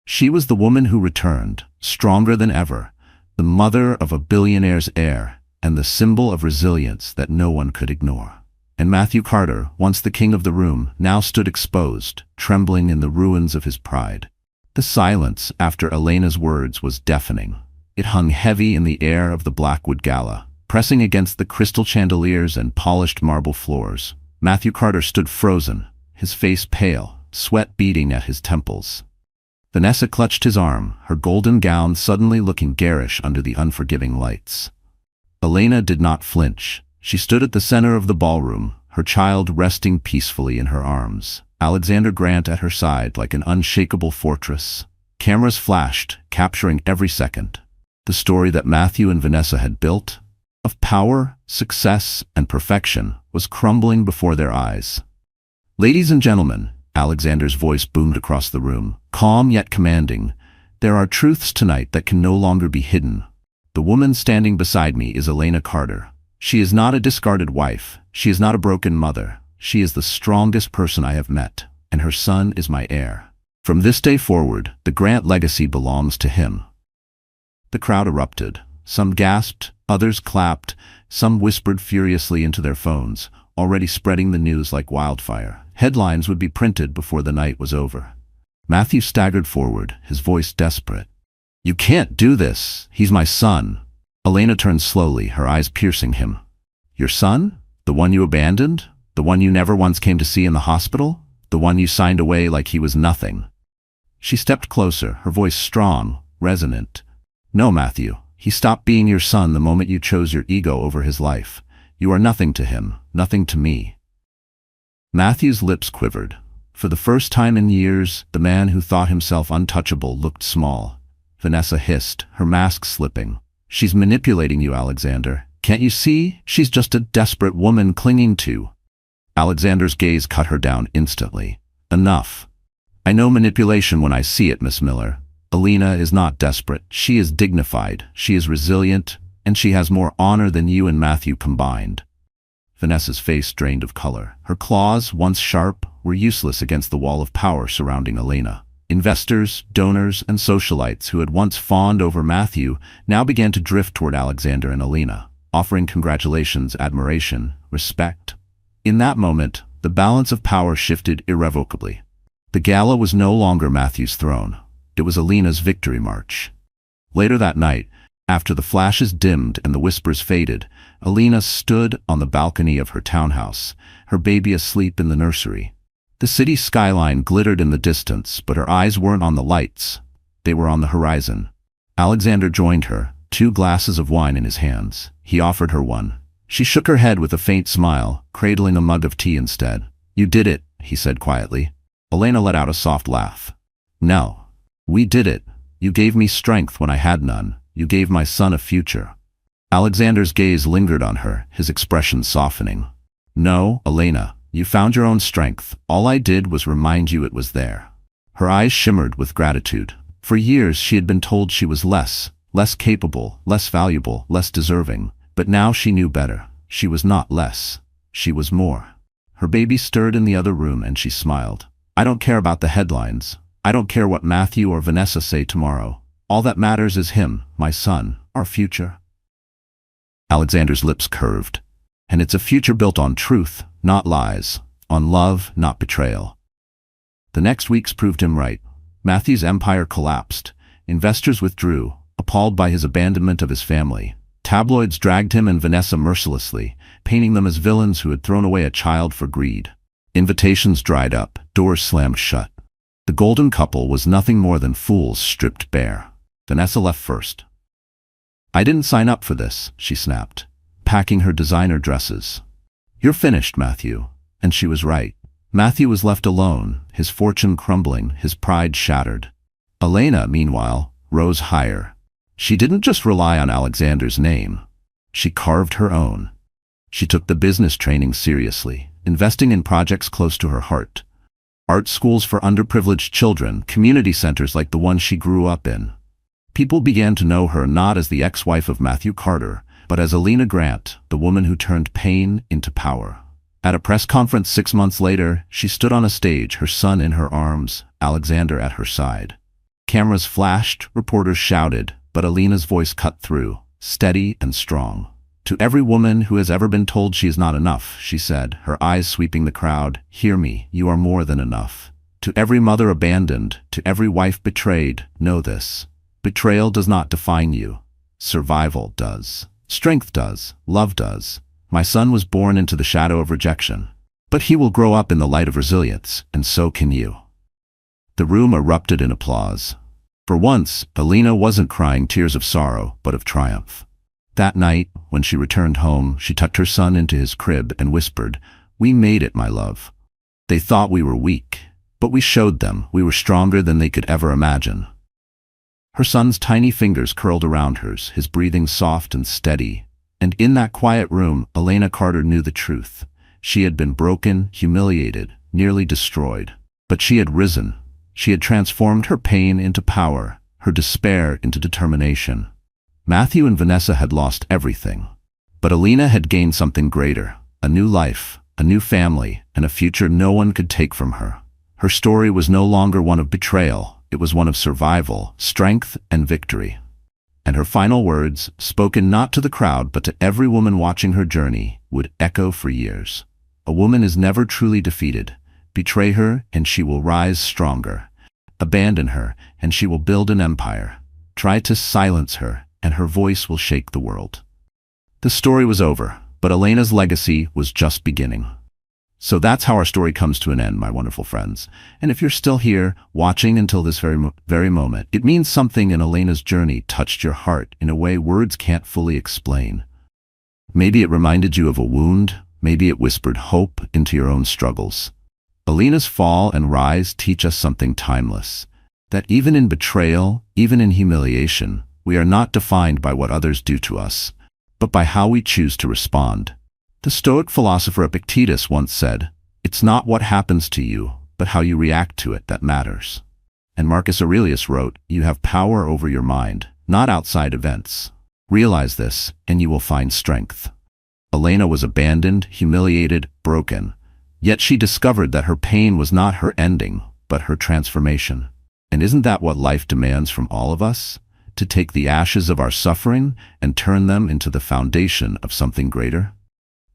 She was the woman who returned, stronger than ever, the mother of a billionaire's heir, and the symbol of resilience that no one could ignore. And Matthew Carter, once the king of the room, now stood exposed, trembling in the ruins of his pride. The silence after Elena's words was deafening. It hung heavy in the air of the Blackwood Gala, pressing against the crystal chandeliers and polished marble floors. Matthew Carter stood frozen, his face pale, sweat beading at his temples. Vanessa clutched his arm, her golden gown suddenly looking garish under the unforgiving lights. Elena did not flinch. She stood at the center of the ballroom, her child resting peacefully in her arms, Alexander Grant at her side like an unshakable fortress. Cameras flashed, capturing every second. The story that Matthew and Vanessa had built, of power, success, and perfection, was crumbling before their eyes. "Ladies and gentlemen," Alexander's voice boomed across the room, calm yet commanding, "there are truths tonight that can no longer be hidden. The woman standing beside me is Elena Carter. She is not a discarded wife. She is not a broken mother. She is the strongest person I have met, and her son is my heir. From this day forward, the Grant legacy belongs to him." The crowd erupted. Some gasped, others clapped, some whispered furiously into their phones, already spreading the news like wildfire. Headlines would be printed before the night was over. Matthew staggered forward, his voice desperate. "You can't do this. He's my son." Elena turned slowly, her eyes piercing him. "Your son? The one you abandoned? The one you never once came to see in the hospital? The one you signed away like he was nothing?" She stepped closer, her voice strong, resonant. "No, Matthew. He stopped being your son the moment you chose your ego over his life. You are nothing to him, nothing to me." Matthew's lips quivered. For the first time in years, the man who thought himself untouchable looked small. Vanessa hissed, her mask slipping. "She's manipulating you, Alexander. Can't you see? She's just a desperate woman clinging to—" Alexander's gaze cut her down instantly. "Enough. I know manipulation when I see it, Miss Miller. Elena is not desperate. She is dignified. She is resilient, and she has more honor than you and Matthew combined." Vanessa's face drained of color. Her claws, once sharp, were useless against the wall of power surrounding Elena. Investors, donors, and socialites who had once fawned over Matthew now began to drift toward Alexander and Elena, offering congratulations, admiration, respect. In that moment, the balance of power shifted irrevocably. The gala was no longer Matthew's throne. It was Elena's victory march. Later that night, after the flashes dimmed and the whispers faded, Elena stood on the balcony of her townhouse, her baby asleep in the nursery. The city skyline glittered in the distance, but her eyes weren't on the lights. They were on the horizon. Alexander joined her, 2 glasses of wine in his hands. He offered her one. She shook her head with a faint smile, cradling a mug of tea instead. "You did it," he said quietly. Elena let out a soft laugh. "No. We did it. You gave me strength when I had none. You gave my son a future." Alexander's gaze lingered on her, his expression softening. "No, Elena, you found your own strength. All I did was remind you it was there." Her eyes shimmered with gratitude. For years she had been told she was less capable, less valuable, less deserving. But now she knew better. She was not less. She was more. Her baby stirred in the other room and she smiled. "I don't care about the headlines. I don't care what Matthew or Vanessa say tomorrow. All that matters is him, my son, our future." Alexander's lips curved. "And it's a future built on truth, not lies, on love, not betrayal." The next weeks proved him right. Matthew's empire collapsed. Investors withdrew, appalled by his abandonment of his family. Tabloids dragged him and Vanessa mercilessly, painting them as villains who had thrown away a child for greed. Invitations dried up, doors slammed shut. The golden couple was nothing more than fools stripped bare. Vanessa left first. "I didn't sign up for this," she snapped, packing her designer dresses. "You're finished, Matthew." And she was right. Matthew was left alone, his fortune crumbling, his pride shattered. Elena, meanwhile, rose higher. She didn't just rely on Alexander's name. She carved her own. She took the business training seriously, investing in projects close to her heart. Art schools for underprivileged children, community centers like the one she grew up in. People began to know her not as the ex-wife of Matthew Carter, but as Elena Grant, the woman who turned pain into power. At a press conference 6 months later, she stood on a stage, her son in her arms, Alexander at her side. Elena Grant, the woman who turned pain into power. At a press conference 6 months later, she stood on a stage, her son in her arms, Alexander at her side. Elena Grant, the woman who turned pain into power. At a press conference 6 months later, she stood on a stage, her son in her arms, Alexander at her side. Cameras flashed, reporters shouted, but Alina's voice cut through, steady and strong. "To every woman who has ever been told she is not enough," she said, her eyes sweeping the crowd, "hear me, you are more than enough. To every mother abandoned, to every wife betrayed, know this. Betrayal does not define you. Survival does. Strength does. Love does. My son was born into the shadow of rejection. But he will grow up in the light of resilience, and so can you." The room erupted in applause. For once, Alina wasn't crying tears of sorrow, but of triumph. That night, when she returned home, she tucked her son into his crib and whispered, "We made it, my love. They thought we were weak, but we showed them we were stronger than they could ever imagine." Her son's tiny fingers curled around hers, his breathing soft and steady. And in that quiet room, Elena Carter knew the truth. She had been broken, humiliated, nearly destroyed. But she had risen. She had transformed her pain into power, her despair into determination. Matthew and Vanessa had lost everything. But Alina had gained something greater, a new life, a new family, and a future no one could take from her. Her story was no longer one of betrayal. It was one of survival, strength, and victory. And her final words, spoken not to the crowd but to every woman watching her journey, would echo for years. A woman is never truly defeated. Betray her, and she will rise stronger. Abandon her, and she will build an empire. Try to silence her, and her voice will shake the world. The story was over, but Elena's legacy was just beginning. So that's how our story comes to an end, my wonderful friends. And if you're still here, watching until this very moment, it means something in Elena's journey touched your heart in a way words can't fully explain. Maybe it reminded you of a wound, maybe it whispered hope into your own struggles. Elena's fall and rise teach us something timeless, that even in betrayal, even in humiliation, we are not defined by what others do to us, but by how we choose to respond. The Stoic philosopher Epictetus once said, "It's not what happens to you, but how you react to it that matters." And Marcus Aurelius wrote, "You have power over your mind, not outside events. Realize this, and you will find strength." Elena was abandoned, humiliated, broken. Yet she discovered that her pain was not her ending, but her transformation. And isn't that what life demands from all of us? To take the ashes of our suffering and turn them into the foundation of something greater?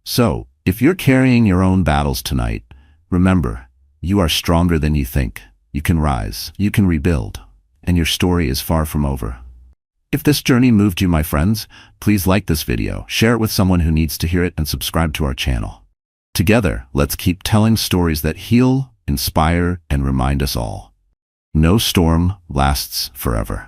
So, if you're carrying your own battles tonight, remember, you are stronger than you think. You can rise, you can rebuild, and your story is far from over. If this journey moved you, my friends, please like this video, share it with someone who needs to hear it, and subscribe to our channel. Together, let's keep telling stories that heal, inspire, and remind us all. No storm lasts forever.